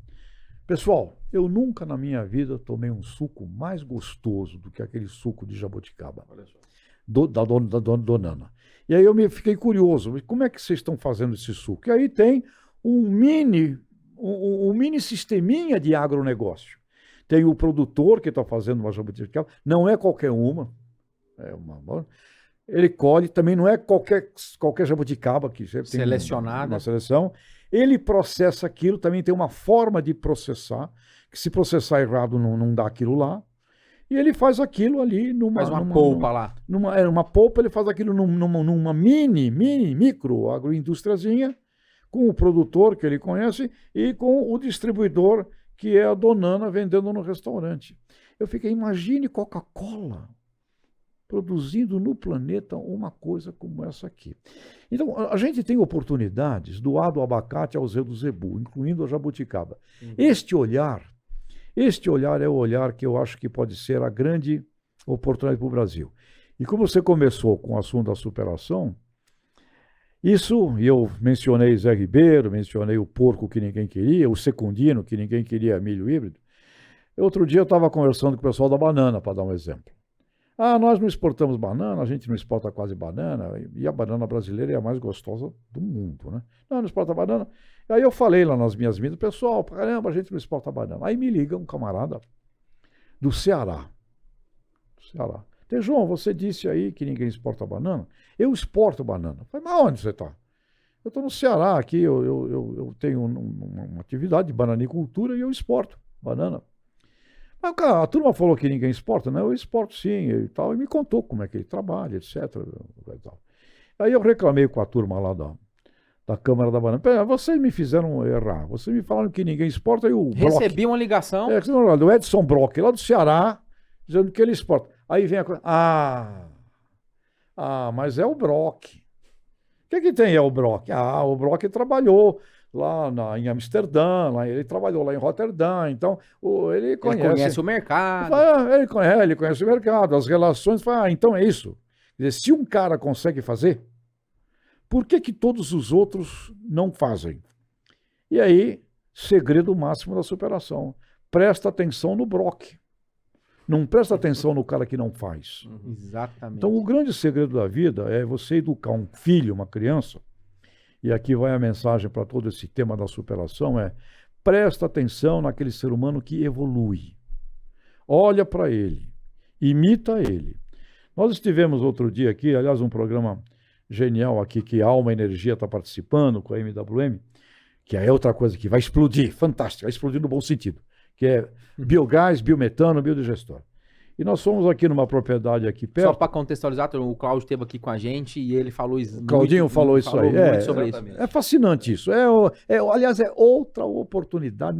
Pessoal, eu nunca na minha vida tomei um suco mais gostoso do que aquele suco de jabuticaba. Olha só. Da Donana. E aí eu fiquei curioso. Como é que vocês estão fazendo esse suco? E aí tem um mini sisteminha de agronegócio. Tem o produtor que está fazendo uma jabuticaba, não é qualquer uma, ele colhe, também não é qualquer jabuticaba, que tem selecionada. Uma seleção, ele processa aquilo, também tem uma forma de processar, que se processar errado não dá aquilo lá, e ele faz aquilo ali faz uma polpa lá. Uma polpa, ele faz aquilo numa micro agroindústriazinha, com o produtor que ele conhece e com o distribuidor, que é a Donana, vendendo no restaurante. Eu fiquei, imagine Coca-Cola produzindo no planeta uma coisa como essa aqui. Então, a gente tem oportunidades do A do abacate ao Z do zebu, incluindo a jabuticaba. Uhum. Este olhar é o olhar que eu acho que pode ser a grande oportunidade para o Brasil. E como você começou com o assunto da superação, isso, eu mencionei Zé Ribeiro, mencionei o porco que ninguém queria, o secundino que ninguém queria milho híbrido. Outro dia eu estava conversando com o pessoal da banana, para dar um exemplo. Ah, nós não exportamos banana, a gente não exporta quase banana, e a banana brasileira é a mais gostosa do mundo, né? Não exporta banana. Aí eu falei lá nas minhas mídias, pessoal, caramba, a gente não exporta banana. Aí me liga um camarada do Ceará. João, você disse aí que ninguém exporta banana? Eu exporto banana. Eu falei, mas onde você está? Eu estou no Ceará aqui, eu tenho uma atividade de bananicultura e eu exporto banana. Mas, cara, a turma falou que ninguém exporta, né? Eu exporto sim e tal, e me contou como é que ele trabalha, etc. E tal. Aí eu reclamei com a turma lá da Câmara da Banana. Pera, vocês me fizeram errar, vocês me falaram que ninguém exporta e o Recebi uma ligação. do Edson Brock, lá do Ceará, dizendo que ele exporta. Aí vem a coisa, mas é o Brock. O que tem é o Brock? O Brock trabalhou lá em Amsterdã, ele trabalhou lá em Roterdã, então ele conhece. Ele conhece o mercado. Ele conhece o mercado, as relações. Então é isso. Quer dizer, se um cara consegue fazer, por que todos os outros não fazem? E aí, segredo máximo da superação. Presta atenção no Brock. Não presta atenção no cara que não faz. Exatamente. Então, o grande segredo da vida é você educar um filho, uma criança, e aqui vai a mensagem para todo esse tema da superação, presta atenção naquele ser humano que evolui. Olha para ele, imita ele. Nós estivemos outro dia aqui, aliás, um programa genial aqui, que a Alma Energia está participando com a MWM, que é outra coisa que vai explodir, fantástica, vai explodir no bom sentido, que é biogás, biometano, biodigestor. E nós fomos aqui numa propriedade aqui perto. Só para contextualizar, o Cláudio esteve aqui com a gente e ele falou isso. O Claudinho falou isso aí. Muito sobre isso. É fascinante isso. Aliás, é outra oportunidade.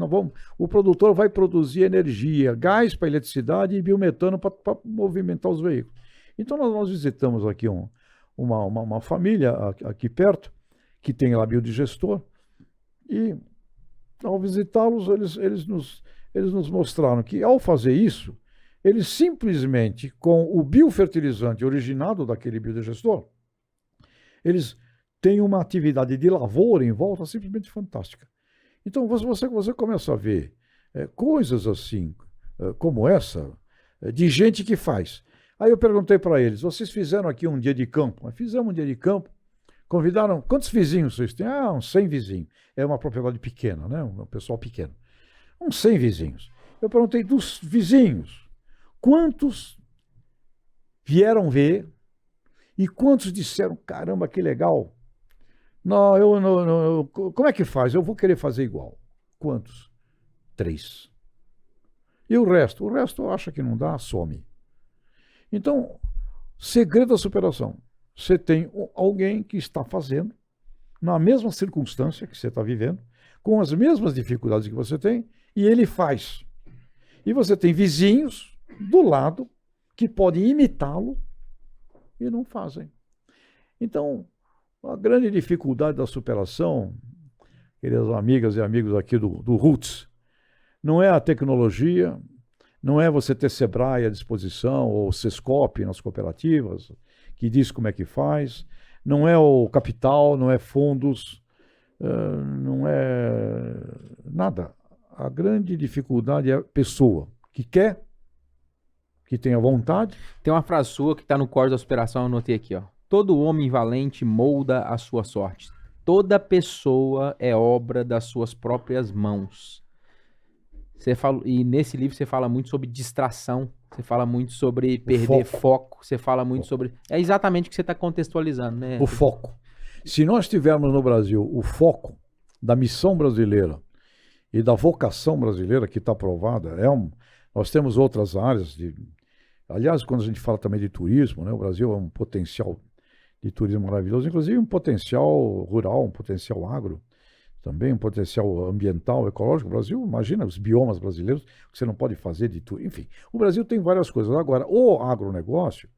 O produtor vai produzir energia, gás para eletricidade e biometano para movimentar os veículos. Então nós visitamos aqui uma família aqui perto que tem lá biodigestor e ao visitá-los eles nos mostraram que ao fazer isso eles simplesmente, com o biofertilizante originado daquele biodigestor, eles têm uma atividade de lavoura em volta simplesmente fantástica. Então, você começa a ver coisas assim, como essa, de gente que faz. Aí eu perguntei para eles, vocês fizeram aqui um dia de campo? Fizemos um dia de campo. Convidaram, quantos vizinhos vocês têm? Uns 100 vizinhos. É uma propriedade pequena, né? Um pessoal pequeno. Uns 100 vizinhos. Eu perguntei dos vizinhos, quantos vieram ver e quantos disseram, caramba, que legal. Não, como é que faz? Eu vou querer fazer igual. Quantos? 3. E o resto? O resto acha que não dá, some. Então, segredo da superação. Você tem alguém que está fazendo, na mesma circunstância que você está vivendo, com as mesmas dificuldades que você tem, e ele faz. E você tem vizinhos do lado que podem imitá-lo e não fazem. Então, a grande dificuldade da superação, queridas amigas e amigos aqui do Roots, não é a tecnologia, não é você ter Sebrae à disposição ou Sescop nas cooperativas, que diz como é que faz, não é o capital, não é fundos, não é nada. A grande dificuldade é a pessoa que quer, que tenha vontade. Tem uma frase sua que está no Código da Superação, eu anotei aqui, ó. Todo homem valente molda a sua sorte. Toda pessoa é obra das suas próprias mãos. E nesse livro você fala muito sobre distração, você fala muito sobre perder foco, você fala muito sobre... É exatamente o que você está contextualizando, né? O foco. Se nós tivermos no Brasil o foco da missão brasileira e da vocação brasileira, que está aprovada, nós temos outras áreas aliás, quando a gente fala também de turismo, né, o Brasil é um potencial de turismo maravilhoso, inclusive um potencial rural, um potencial agro, também um potencial ambiental, ecológico. O Brasil, imagina os biomas brasileiros, que você não pode fazer de tudo. Enfim, o Brasil tem várias coisas. Agora, o agronegócio,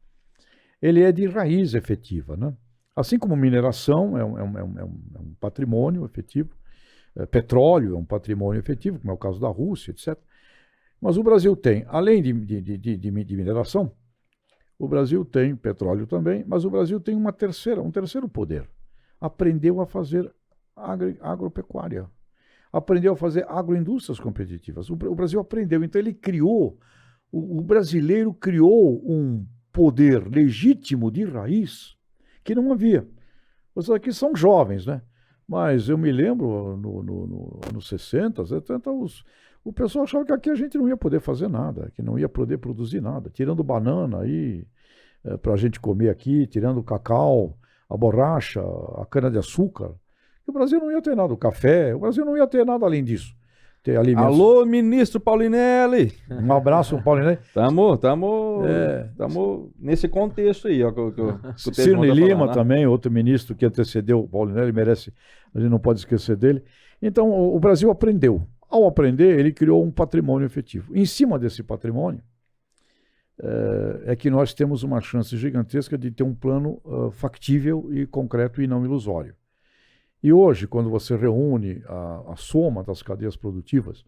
ele é de raiz efetiva, né? Assim como mineração é um patrimônio efetivo, petróleo é um patrimônio efetivo, como é o caso da Rússia, etc. Mas o Brasil tem, além de mineração, o Brasil tem petróleo também, mas o Brasil tem um terceiro poder. Aprendeu a fazer agropecuária. Aprendeu a fazer agroindústrias competitivas. O Brasil aprendeu, então ele criou, o brasileiro criou poder legítimo de raiz que não havia. Vocês aqui são jovens, né? Mas eu me lembro, no anos 60, 70, o pessoal achava que aqui a gente não ia poder fazer nada, que não ia poder produzir nada, tirando banana aí para a gente comer aqui, tirando o cacau, a borracha, a cana-de-açúcar. O Brasil não ia ter nada, o café, o Brasil não ia ter nada além disso. Ter alimentos. Alô, ministro Paulinelli! Um abraço, Paulinelli. Tamo nesse contexto aí, ó. Que o Cirne tá Lima falando, né? também, outro ministro que antecedeu o Paulinelli, merece, a gente não pode esquecer dele. Então, o Brasil aprendeu. Ao aprender, ele criou um patrimônio efetivo. Em cima desse patrimônio, é que nós temos uma chance gigantesca de ter um plano factível e concreto e não ilusório. E hoje, quando você reúne a soma das cadeias produtivas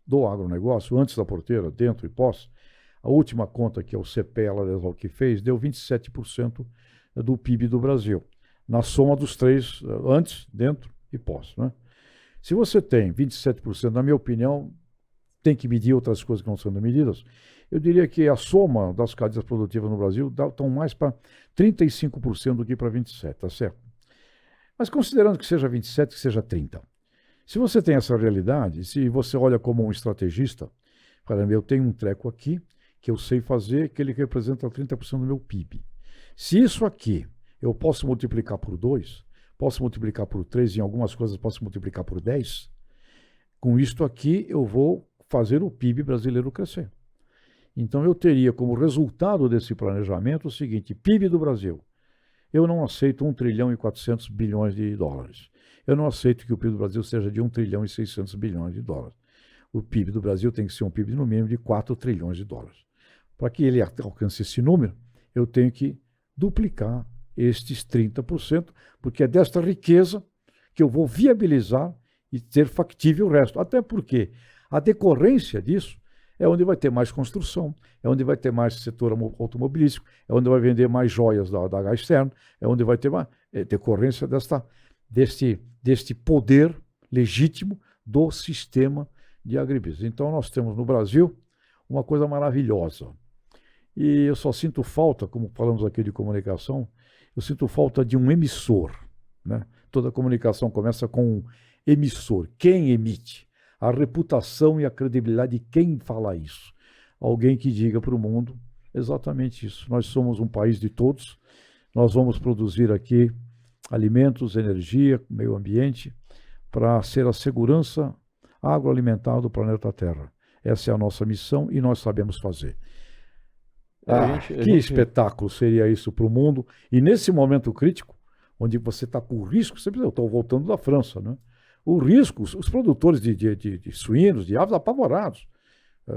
do agronegócio, antes da porteira, dentro e pós, a última conta que o CPEA que fez deu 27% do PIB do Brasil, na soma dos três, antes, dentro e pós. Né? Se você tem 27%, na minha opinião, tem que medir outras coisas que não sendo medidas, eu diria que a soma das cadeias produtivas no Brasil estão mais para 35% do que para 27%, tá certo? Mas considerando que seja 27, que seja 30. Se você tem essa realidade, se você olha como um estrategista, fala, eu tenho um treco aqui que eu sei fazer, que ele representa 30% do meu PIB. Se isso aqui eu posso multiplicar por 2, posso multiplicar por 3, em algumas coisas posso multiplicar por 10, com isto aqui eu vou fazer o PIB brasileiro crescer. Então eu teria como resultado desse planejamento o seguinte, PIB do Brasil. Eu não aceito 1 trilhão e 400 bilhões de dólares. Eu não aceito que o PIB do Brasil seja de 1 trilhão e 600 bilhões de dólares. O PIB do Brasil tem que ser um PIB no mínimo de 4 trilhões de dólares. Para que ele alcance esse número, eu tenho que duplicar estes 30%, porque é desta riqueza que eu vou viabilizar e ter factível o resto. Até porque a decorrência disso é onde vai ter mais construção, é onde vai ter mais setor automobilístico, é onde vai vender mais joias da H externo, é onde vai ter mais decorrência deste poder legítimo do sistema de agribusiness. Então nós temos no Brasil uma coisa maravilhosa. E eu só sinto falta, como falamos aqui de comunicação, eu sinto falta de um emissor. Né? Toda comunicação começa com um emissor. Quem emite? A reputação e a credibilidade de quem fala isso. Alguém que diga para o mundo exatamente isso. Nós somos um país de todos, nós vamos produzir aqui alimentos, energia, meio ambiente, para ser a segurança agroalimentar do planeta Terra. Essa é a nossa missão e nós sabemos fazer. Que espetáculo seria isso para o mundo. E nesse momento crítico, onde você está com risco, eu estou voltando da França, né? O risco, os produtores de suínos, de aves apavorados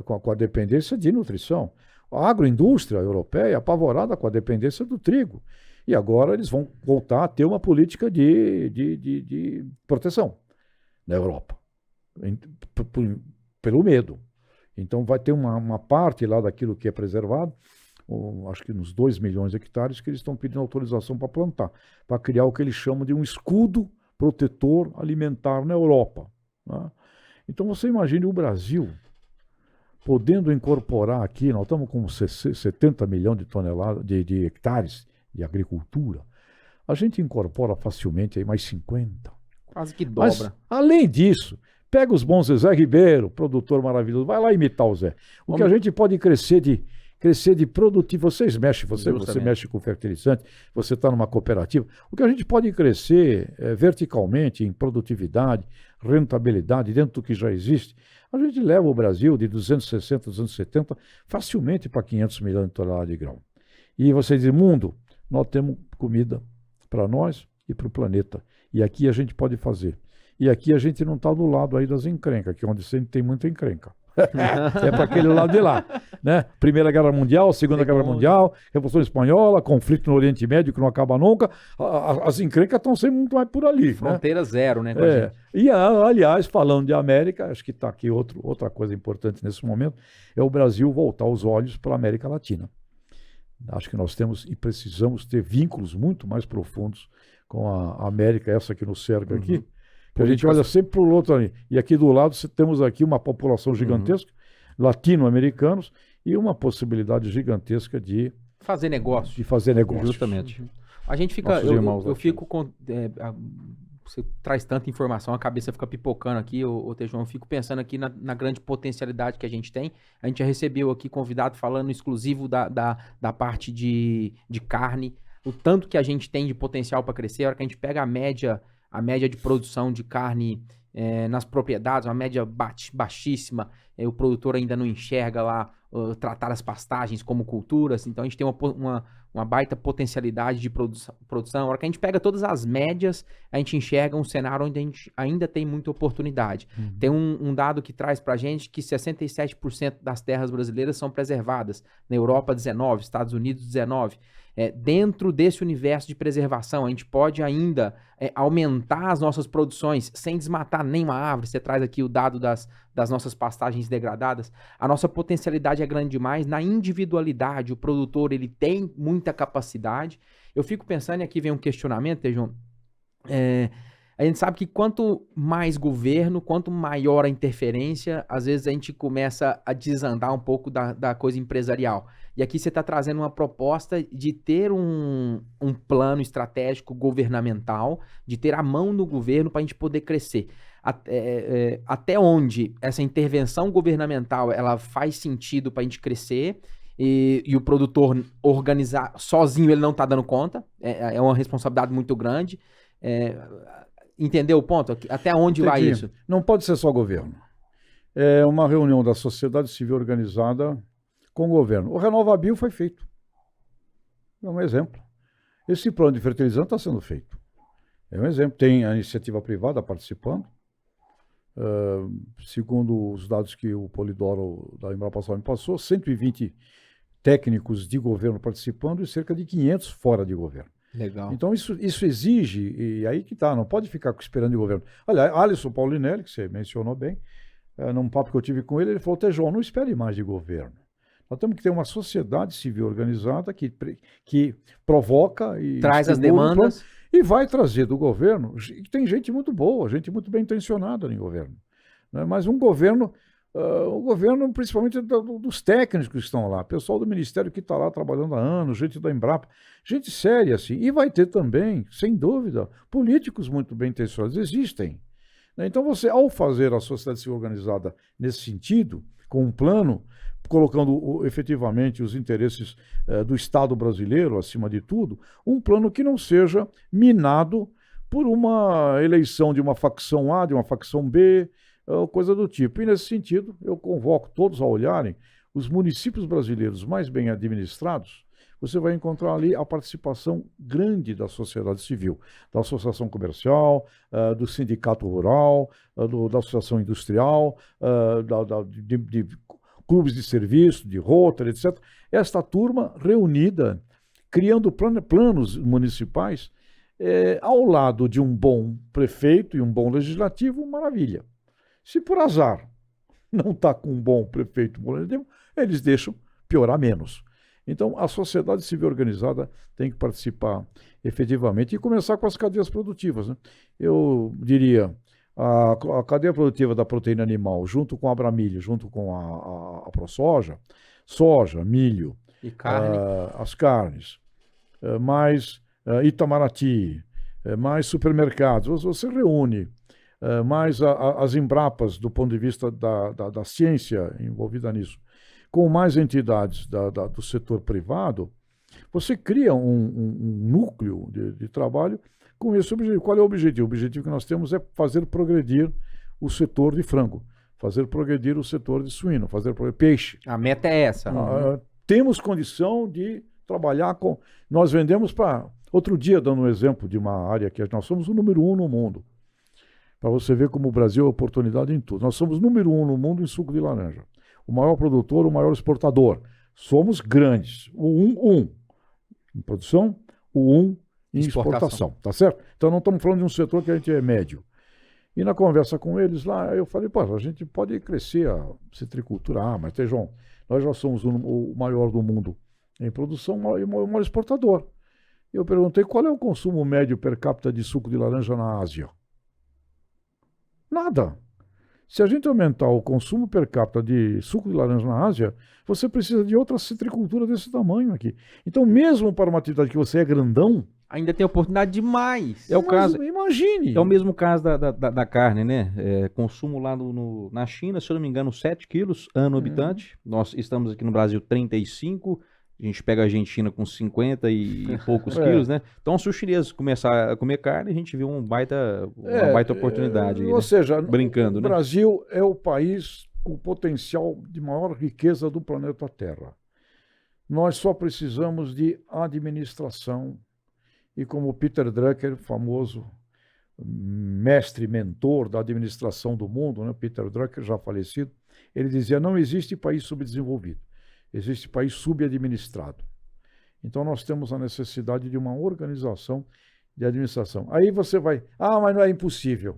com a dependência de nutrição. A agroindústria europeia apavorada com a dependência do trigo. E agora eles vão voltar a ter uma política de proteção na Europa, pelo medo. Então vai ter uma parte lá daquilo que é preservado, acho que uns 2 milhões de hectares, que eles estão pedindo autorização para plantar, para criar o que eles chamam de um escudo protetor alimentar na Europa. Né? Então você imagine o Brasil podendo incorporar aqui, nós estamos com 70 milhões de toneladas de hectares de agricultura, a gente incorpora facilmente aí mais 50. Quase que dobra. Mas, além disso, pega os bons Zé Ribeiro, produtor maravilhoso, vai lá imitar o Zé. Que a gente pode crescer de produtivo. Você mexe com fertilizante, você está numa cooperativa. O que a gente pode crescer verticalmente em produtividade, rentabilidade, dentro do que já existe, a gente leva o Brasil de 260, 270 facilmente para 500 milhões de toneladas de grão. E você diz, mundo, nós temos comida para nós e para o planeta. E aqui a gente pode fazer. E aqui a gente não está do lado aí das encrencas, que é onde sempre tem muita encrenca. É para aquele lado de lá, né? Primeira Guerra Mundial, Segunda Guerra Mundial, Revolução Espanhola, conflito no Oriente Médio que não acaba nunca, as encrencas estão sempre muito mais por ali. Fronteira zero, né? E aliás, falando de América, acho que está aqui outra coisa importante nesse momento, é o Brasil voltar os olhos para a América Latina. Acho que nós temos e precisamos ter vínculos muito mais profundos com a América, essa que nos cerca aqui, que a gente olha sempre para o outro ali. E aqui do lado temos aqui uma população gigantesca, latino-americanos, e uma possibilidade gigantesca de fazer negócio. de fazer negócio. Justamente. A gente fica, Nossos irmãos eu aqui. fico com, você traz tanta informação, a cabeça fica pipocando aqui, ô Tejão, eu fico pensando aqui na grande potencialidade que a gente tem. A gente já recebeu aqui convidado falando exclusivo da parte de carne, o tanto que a gente tem de potencial para crescer. A hora que a gente pega a média de produção de carne nas propriedades, uma média baixíssima, o produtor ainda não enxerga lá tratar as pastagens como culturas, então a gente tem uma baita potencialidade de produção. A hora que a gente pega todas as médias, a gente enxerga um cenário onde a gente ainda tem muita oportunidade. Tem um dado que traz pra gente que 67% das terras brasileiras são preservadas. Na Europa, 19%, Estados Unidos, 19%. Dentro desse universo de preservação, a gente pode ainda aumentar as nossas produções sem desmatar nenhuma árvore. Você traz aqui o dado das nossas pastagens degradadas. A nossa potencialidade é grande demais. Na individualidade, o produtor ele tem muita capacidade. Eu fico pensando, e aqui vem um questionamento, Tejão. A gente sabe que quanto mais governo, quanto maior a interferência, às vezes a gente começa a desandar um pouco da coisa empresarial. E aqui você está trazendo uma proposta de ter um plano estratégico governamental, de ter a mão no governo para a gente poder crescer. Até onde essa intervenção governamental ela faz sentido para a gente crescer e o produtor organizar sozinho, ele não está dando conta, é uma responsabilidade muito grande. Entendeu o ponto? Até onde vai isso? Não pode ser só governo. É uma reunião da sociedade civil organizada com o governo. O RenovaBio foi feito. É um exemplo. Esse plano de fertilizante está sendo feito. É um exemplo. Tem a iniciativa privada participando. Segundo os dados que o Polidoro da Embrapa me passou, 120 técnicos de governo participando e cerca de 500 fora de governo. Legal. Então isso exige, e aí que tá, não pode ficar esperando o governo. Aliás, Alisson Paulinelli, que você mencionou bem, num papo que eu tive com ele, ele falou: Tejão, não espere mais de governo. Nós temos que ter uma sociedade civil organizada que provoca e traz as demandas e vai trazer do governo. Tem gente muito boa, gente muito bem intencionada no governo, né? Mas o governo, principalmente dos técnicos que estão lá, pessoal do Ministério que está lá trabalhando há anos, gente da Embrapa, gente séria assim. E vai ter também, sem dúvida, políticos muito bem intencionados, existem. Então você, ao fazer a sociedade civil organizada nesse sentido, com um plano, colocando efetivamente os interesses do Estado brasileiro acima de tudo, um plano que não seja minado por uma eleição de uma facção A, de uma facção B, coisa do tipo. E nesse sentido, eu convoco todos a olharem os municípios brasileiros mais bem administrados. Você vai encontrar ali a participação grande da sociedade civil, da associação comercial, do sindicato rural, da associação industrial, de clubes de serviço, de Rotary, etc. Esta turma reunida, criando planos municipais, ao lado de um bom prefeito e um bom legislativo, maravilha. Se por azar não está com um bom prefeito, eles deixam piorar menos. Então, a sociedade civil organizada tem que participar efetivamente e começar com as cadeias produtivas, né? Eu diria, a cadeia produtiva da proteína animal, junto com a Abramilho, junto com a ProSoja, soja, milho, e carne. As carnes, mais Itamaraty, mais supermercados, você reúne mais as Embrapas do ponto de vista da ciência envolvida nisso, com mais entidades do setor privado, você cria um núcleo de trabalho com esse objetivo. Qual é o objetivo? O objetivo que nós temos é fazer progredir o setor de frango, fazer progredir o setor de suíno, fazer progredir peixe. A meta é essa. Temos condição de trabalhar com... Nós vendemos para... Outro dia, dando um exemplo de uma área que nós somos o número 1 no mundo. Para você ver como o Brasil é oportunidade em tudo. Nós somos número 1 no mundo em suco de laranja. O maior produtor, o maior exportador. Somos grandes. O 1 em produção, o 1 em exportação. Tá certo? Então não estamos falando de um setor que a gente é médio. E na conversa com eles lá, eu falei, pô, a gente pode crescer a citricultura, mas Tejão, nós já somos o maior do mundo em produção e o maior exportador. Eu perguntei qual é o consumo médio per capita de suco de laranja na Ásia. Nada. Se a gente aumentar o consumo per capita de suco de laranja na Ásia, você precisa de outra citricultura desse tamanho aqui. Então, mesmo para uma atividade que você é grandão, Ainda tem oportunidade demais. É o caso, imagine. é o mesmo caso da carne, né? Consumo lá na China, se eu não me engano, 7 quilos ano habitante. Nós estamos aqui no Brasil 35. A gente pega a Argentina com 50 e poucos quilos, né? Então, se os chineses começar a comer carne, a gente viu uma baita oportunidade aí, Ou né? seja, Brincando, o né? Brasil é o país com potencial de maior riqueza do planeta Terra. Nós só precisamos de administração. E como Peter Drucker, famoso mestre, mentor da administração do mundo, né? Peter Drucker, já falecido, ele dizia, não existe país subdesenvolvido, existe país subadministrado. Então nós temos a necessidade de uma organização de administração. Aí você vai, mas não é impossível.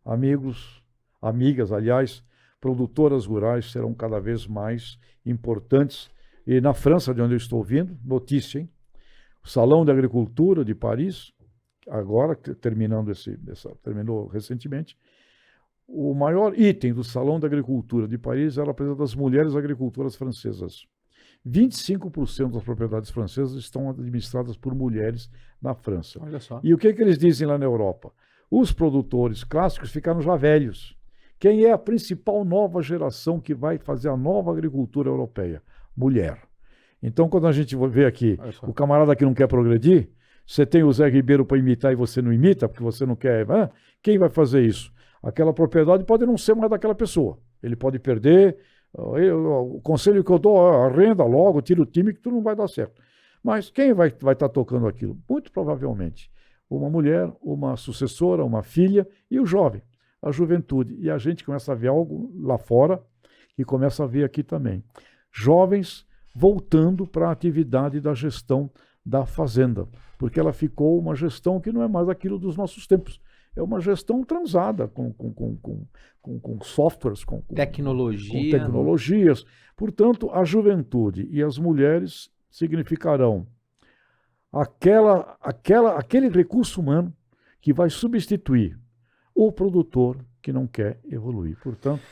Amigos, amigas, aliás, produtoras rurais serão cada vez mais importantes. E na França, de onde eu estou vindo, notícia, hein? O Salão de Agricultura de Paris, agora terminou recentemente, o maior item do Salão de Agricultura de Paris era a presença das mulheres agricultoras francesas. 25% das propriedades francesas estão administradas por mulheres na França. Olha só. E o que eles dizem lá na Europa? Os produtores clássicos ficaram já velhos. Quem é a principal nova geração que vai fazer a nova agricultura europeia? Mulher. Então, quando a gente vê aqui o camarada que não quer progredir, você tem o Zé Ribeiro para imitar e você não imita, porque você não quer. Quem vai fazer isso? Aquela propriedade pode não ser mais daquela pessoa. Ele pode perder. O conselho que eu dou, arrenda logo, tira o time, que tudo não vai dar certo. Mas quem vai estar tocando aquilo? Muito provavelmente uma mulher, uma sucessora, uma filha e o jovem, a juventude. E a gente começa a ver algo lá fora e começa a ver aqui também. Jovens voltando para a atividade da gestão da fazenda, porque ela ficou uma gestão que não é mais aquilo dos nossos tempos. É uma gestão transada com softwares, com tecnologias. Portanto, a juventude e as mulheres significarão aquele recurso humano que vai substituir o produtor que não quer evoluir. Portanto,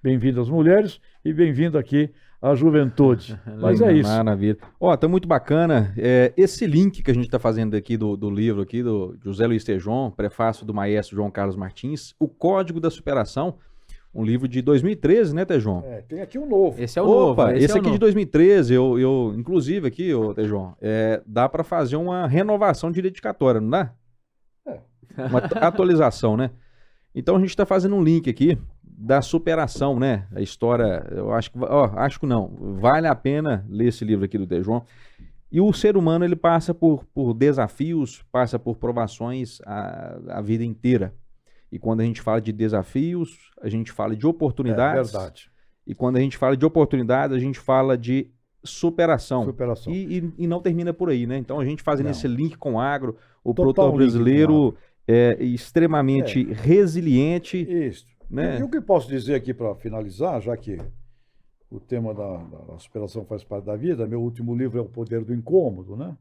bem-vindas mulheres e bem-vindo aqui a juventude. Mas é isso. Maravilha. Tá muito bacana. Esse link que a gente está fazendo aqui do livro aqui do José Luiz Tejon, prefácio do maestro João Carlos Martins, O Código da Superação, um livro de 2013, né, Tejon? Tem aqui um novo. Esse é o novo. Esse aqui de 2013, eu inclusive aqui, Tejon, dá para fazer uma renovação de dedicatória, não dá? Uma atualização, né? Então a gente está fazendo um link aqui da superação, né? A história, eu acho que não, vale a pena ler esse livro aqui do Tejon. E o ser humano, ele passa por desafios, passa por provações a vida inteira. E quando a gente fala de desafios, a gente fala de oportunidades. É verdade. E quando a gente fala de oportunidades, a gente fala de superação. E não termina por aí, né? Então a gente fazendo esse link com o agro, o produtor brasileiro é extremamente resiliente. Isso. Né? E o que posso dizer aqui para finalizar, já que o tema da superação faz parte da vida, meu último livro é O Poder do Incômodo, né?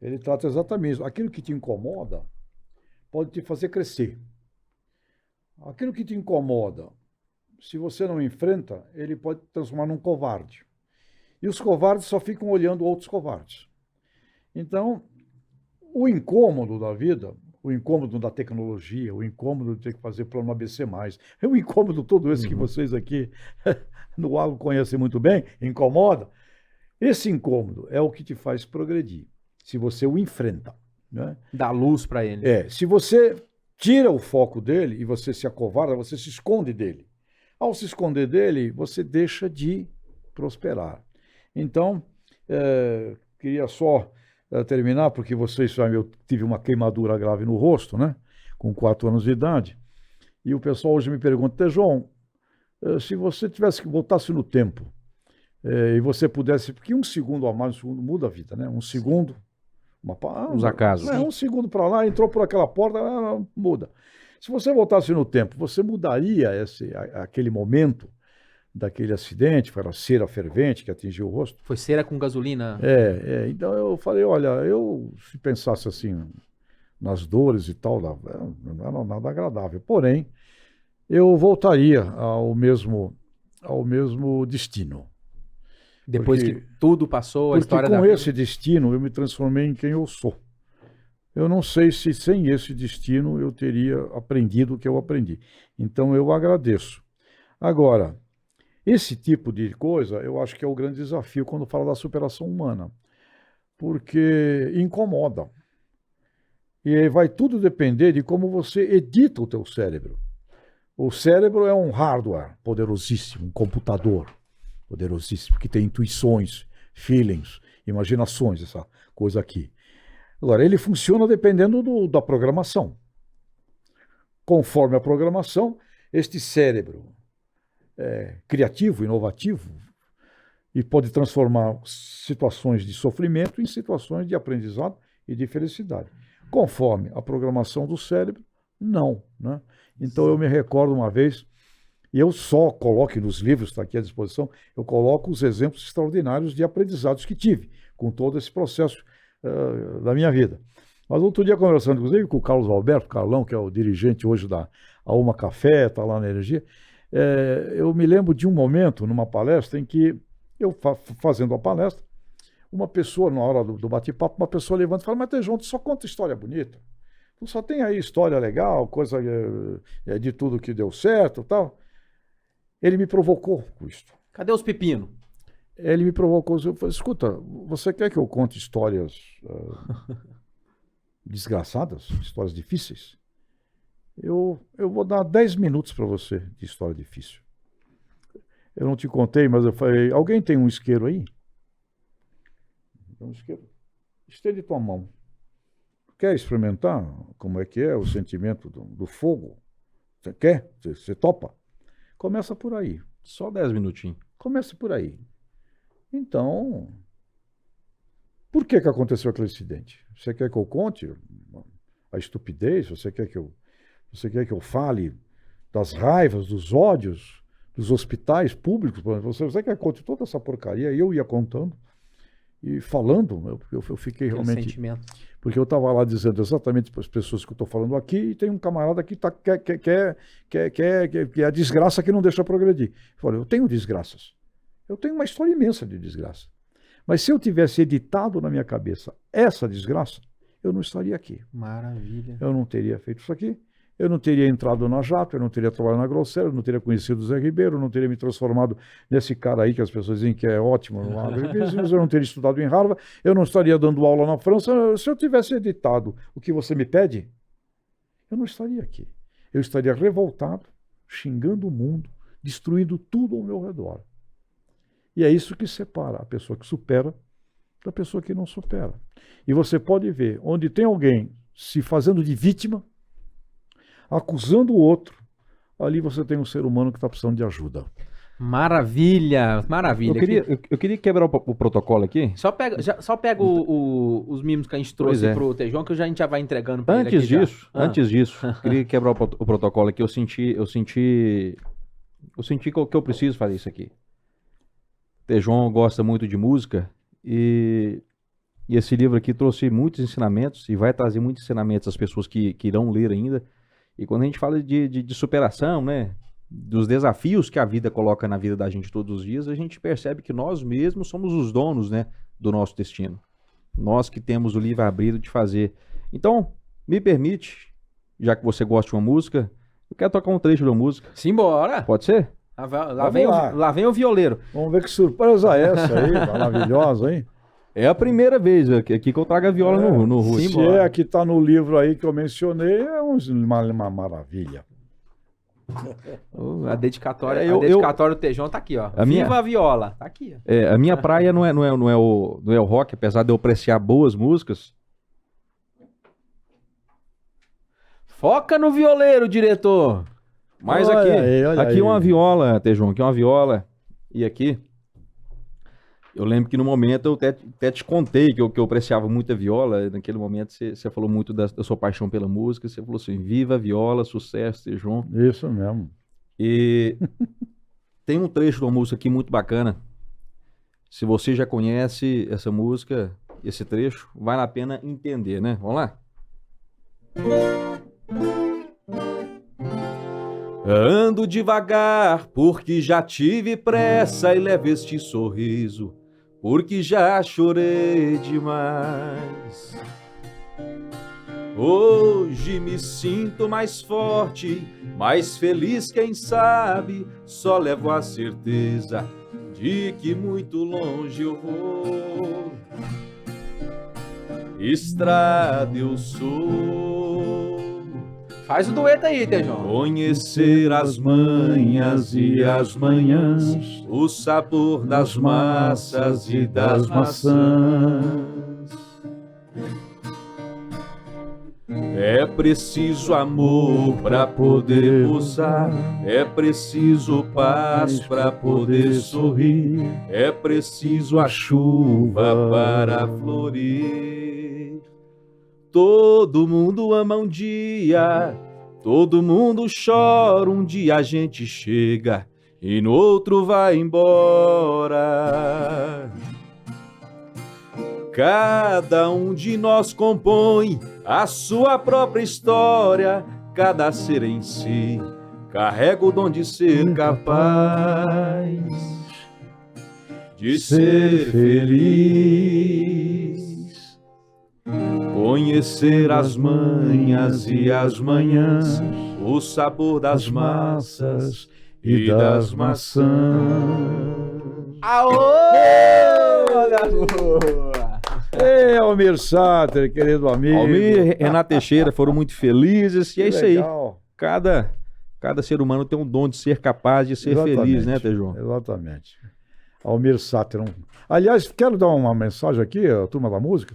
Ele trata exatamente isso. Aquilo que te incomoda pode te fazer crescer. Aquilo que te incomoda, se você não enfrenta, ele pode te transformar num covarde. E os covardes só ficam olhando outros covardes. Então, o incômodo da vida, o incômodo da tecnologia, o incômodo de ter que fazer plano ABC+, é um incômodo todo esse que vocês aqui no agro conhecem muito bem, incomoda. Esse incômodo é o que te faz progredir, se você o enfrenta. Né? Dá luz para ele. Se você tira o foco dele e você se acovarda, você se esconde dele. Ao se esconder dele, você deixa de prosperar. Então, queria só terminar, porque vocês sabem, eu tive uma queimadura grave no rosto, né? Com 4 anos de idade. E o pessoal hoje me pergunta, Tejon, se você tivesse que voltasse no tempo e você pudesse, porque um segundo a mais, um segundo muda a vida, né? Um segundo, os acasos. Um segundo para lá, entrou por aquela porta, muda. Se você voltasse no tempo, você mudaria aquele momento daquele acidente, foi a cera fervente que atingiu o rosto? Foi cera com gasolina? Então eu falei, olha, se pensasse assim, nas dores e tal, não era nada agradável. Porém, eu voltaria ao mesmo destino. Depois Porque- que tudo passou, a Porque história com da vida. esse destino eu me transformei em quem eu sou. Eu não sei se sem esse destino eu teria aprendido o que eu aprendi. Então eu agradeço. Agora, esse tipo de coisa eu acho que é o grande desafio quando fala da superação humana, porque incomoda. E aí vai tudo depender de como você edita o teu cérebro. O cérebro é um hardware poderosíssimo, um computador poderosíssimo, que tem intuições, feelings, imaginações, essa coisa aqui. Agora, ele funciona dependendo da programação. Conforme a programação, este cérebro é criativo, inovativo, e pode transformar situações de sofrimento em situações de aprendizado e de felicidade. Conforme a programação do cérebro, não, né? Então eu me recordo uma vez, e eu só coloco nos livros, está aqui à disposição, eu coloco os exemplos extraordinários de aprendizados que tive com todo esse processo da minha vida. Mas outro dia, conversando, inclusive, com o Carlos Alberto Carlão, que é o dirigente hoje da Alma Café, está lá na Energia, eu me lembro de um momento, numa palestra, em que eu fazendo a palestra, uma pessoa, na hora do bate-papo, uma pessoa levanta e fala, mas Tejon, tu só conta história bonita. Tu só tem aí história legal, coisa de tudo que deu certo e tal. Ele me provocou com isso. Cadê os pepinos? Ele me provocou. Eu falei, escuta, você quer que eu conte histórias desgraçadas, histórias difíceis? Eu vou dar 10 minutos para você de história difícil. Eu não te contei, mas eu falei, alguém tem um isqueiro aí? Um isqueiro. Estende tua mão. Quer experimentar como é que é o sentimento do fogo? Você quer? Você topa? Começa por aí. Só 10 minutinhos. Começa por aí. Então, por que aconteceu aquele acidente? Você quer que eu conte a estupidez? Você quer que eu fale das raivas, dos ódios, dos hospitais públicos? Você quer que eu conte toda essa porcaria? E eu ia contando e falando. Eu fiquei Aquele realmente... sentimento. Porque eu estava lá dizendo exatamente para as pessoas que eu estou falando aqui, e tem um camarada que quer a desgraça que não deixa progredir. Eu falei, eu tenho desgraças. Eu tenho uma história imensa de desgraça. Mas se eu tivesse editado na minha cabeça essa desgraça, eu não estaria aqui. Maravilha. Eu não teria feito isso aqui. Eu não teria entrado na Jato, eu não teria trabalhado na Grosseira, eu não teria conhecido o Zé Ribeiro, eu não teria me transformado nesse cara aí que as pessoas dizem que é ótimo no agribusiness, eu não teria estudado em Harvard, eu não estaria dando aula na França. Se eu tivesse editado o que você me pede, eu não estaria aqui. Eu estaria revoltado, xingando o mundo, destruindo tudo ao meu redor. E é isso que separa a pessoa que supera da pessoa que não supera. E você pode ver, onde tem alguém se fazendo de vítima, acusando o outro, ali você tem um ser humano que está precisando de ajuda. Maravilha, maravilha. Eu queria quebrar o protocolo aqui. Só pega os mimos que a gente trouxe Pois é. pro Tejon, que a gente já vai entregando pra ele aqui já. Antes disso, queria quebrar o protocolo aqui. Eu senti que eu preciso fazer isso aqui. Tejon gosta muito de música e esse livro aqui trouxe muitos ensinamentos e vai trazer muitos ensinamentos às pessoas que irão ler ainda. E quando a gente fala de superação, né, dos desafios que a vida coloca na vida da gente todos os dias, a gente percebe que nós mesmos somos os donos, né, do nosso destino. Nós que temos o livre-arbítrio de fazer. Então, me permite, já que você gosta de uma música, eu quero tocar um trecho da música. Simbora! Pode ser? Lá vem o violeiro. Vamos ver que surpresa é essa aí, maravilhosa, hein? É a primeira vez aqui que eu trago a viola no Russo. Se é a que está no livro aí que eu mencionei, é uma maravilha. A dedicatória, É, a dedicatória do Tejon tá aqui, ó. Viva a viola. Tá aqui, ó. A minha praia não é o rock, apesar de eu apreciar boas músicas. Foca no violeiro, diretor. Mas Olha aqui, aí, olha aqui aí. uma viola, Tejon, aqui uma viola. E aqui, eu lembro que no momento eu até te contei que eu apreciava muito a viola. Naquele momento você falou muito da sua paixão pela música. Você falou assim, viva a viola, sucesso, Tejon. Isso mesmo. E tem um trecho de uma música aqui muito bacana. Se você já conhece essa música, esse trecho, vale a pena entender, né? Vamos lá? Ando devagar, porque já tive pressa, e levo este sorriso, porque já chorei demais. Hoje me sinto mais forte, mais feliz, quem sabe, só levo a certeza de que muito longe eu vou. Estrada eu sou. Faz o dueto aí, Tejão. Conhecer as manhas e as manhãs, o sabor das massas e das maçãs. É preciso amor para poder usar, é preciso paz para poder sorrir, é preciso a chuva para florir. Todo mundo ama um dia, todo mundo chora, um dia a gente chega e no outro vai embora. Cada um de nós compõe a sua própria história, cada ser em si carrega o dom de ser capaz de ser feliz. Conhecer as manhas e as manhãs, o sabor das massas e das maçãs. Aô! Olha a boa! Ei, Almir Sater, querido amigo. Almir e Renato Teixeira foram muito felizes, e é isso aí. Legal. Cada ser humano tem um dom de ser capaz de ser feliz, né, Tejão? Exatamente. Almir Sater. Aliás, quero dar uma mensagem aqui, a turma da música.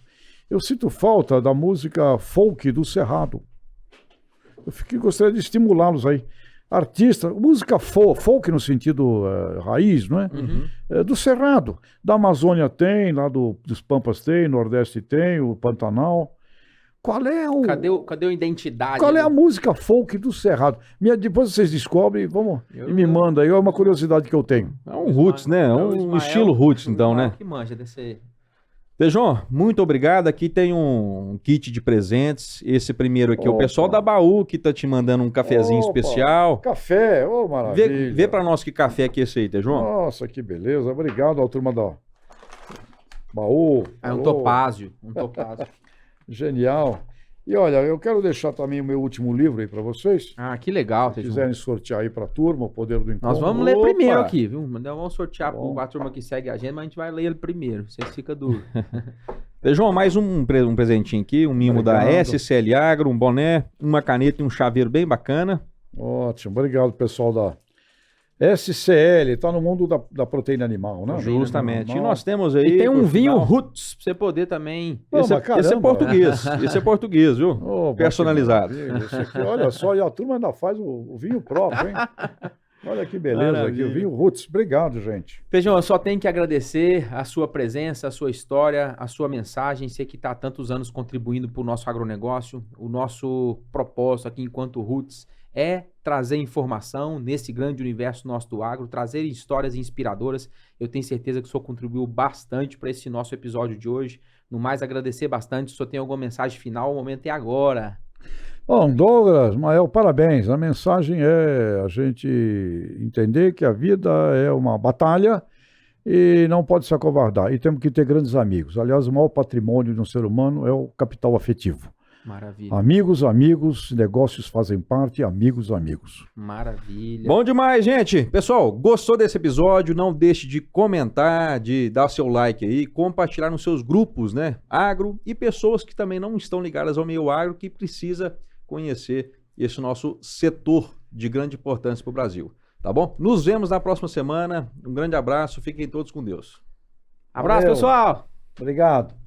Eu sinto falta da música folk do Cerrado. Gostaria de estimulá-los aí. Artista, música folk no sentido raiz, não é? Uhum. Do Cerrado. Da Amazônia tem, lá dos Pampas tem, Nordeste tem, o Pantanal. Qual é o... Cadê a identidade? Qual é a música folk do Cerrado? Depois vocês descobrem e me mandam aí. É uma curiosidade que eu tenho. É um roots, né? É um estilo roots, então, né? Que manja desse... Tejão, muito obrigado. Aqui tem um kit de presentes. Esse primeiro aqui é o Opa. pessoal da Baú que tá te mandando um cafezinho Opa. especial. Café, ô maravilha. Vê pra nós que café que é esse aí, Tejão. Nossa, que beleza. Obrigado, a turma da Baú. É um Alô. topázio. Genial. E olha, eu quero deixar também o meu último livro aí para vocês. Ah, que legal, Se Tejão. quiserem sortear aí para a turma, O Poder do Encontro. Nós vamos ler Opa! primeiro aqui, viu? Vamos sortear Bom. para a turma que segue a gente, mas a gente vai ler ele primeiro. Vocês ficam dúvida. Tejão, mais um presentinho aqui, um mimo da Obrigado. SCL Agro, um boné, uma caneta e um chaveiro bem bacana. Ótimo. Obrigado, pessoal da SCL. Está no mundo da proteína animal, né? Justamente. E Animal. nós temos aí... E tem um por vinho final- Roots, pra você poder também... Pô, Esse mas é caramba. português. Esse é português, viu? Ô, Personalizado. que maravilha. Isso aqui, olha só, e a turma ainda faz o vinho próprio, hein? Olha que beleza Maravilha. aqui, o vinho Roots. Obrigado, gente. Feijão, eu só tenho que agradecer a sua presença, a sua história, a sua mensagem. Você que está há tantos anos contribuindo para o nosso agronegócio. O nosso propósito aqui enquanto Roots é trazer informação nesse grande universo nosso do agro, trazer histórias inspiradoras. Eu tenho certeza que o senhor contribuiu bastante para esse nosso episódio de hoje. No mais, agradecer bastante. Se o senhor tem alguma mensagem final, o momento é agora. Bom, Douglas, Mael, parabéns. A mensagem é a gente entender que a vida é uma batalha e não pode se acovardar. E temos que ter grandes amigos. Aliás, o maior patrimônio de um ser humano é o capital afetivo. Maravilha. Amigos, amigos, negócios fazem parte, amigos, amigos. Maravilha. Bom demais, gente. Pessoal, gostou desse episódio? Não deixe de comentar, de dar seu like aí, compartilhar nos seus grupos, né? Agro e pessoas que também não estão ligadas ao meio agro, que precisa conhecer esse nosso setor de grande importância para o Brasil. Tá bom? Nos vemos na próxima semana. Um grande abraço. Fiquem todos com Deus. Abraço, Valeu. pessoal. Obrigado.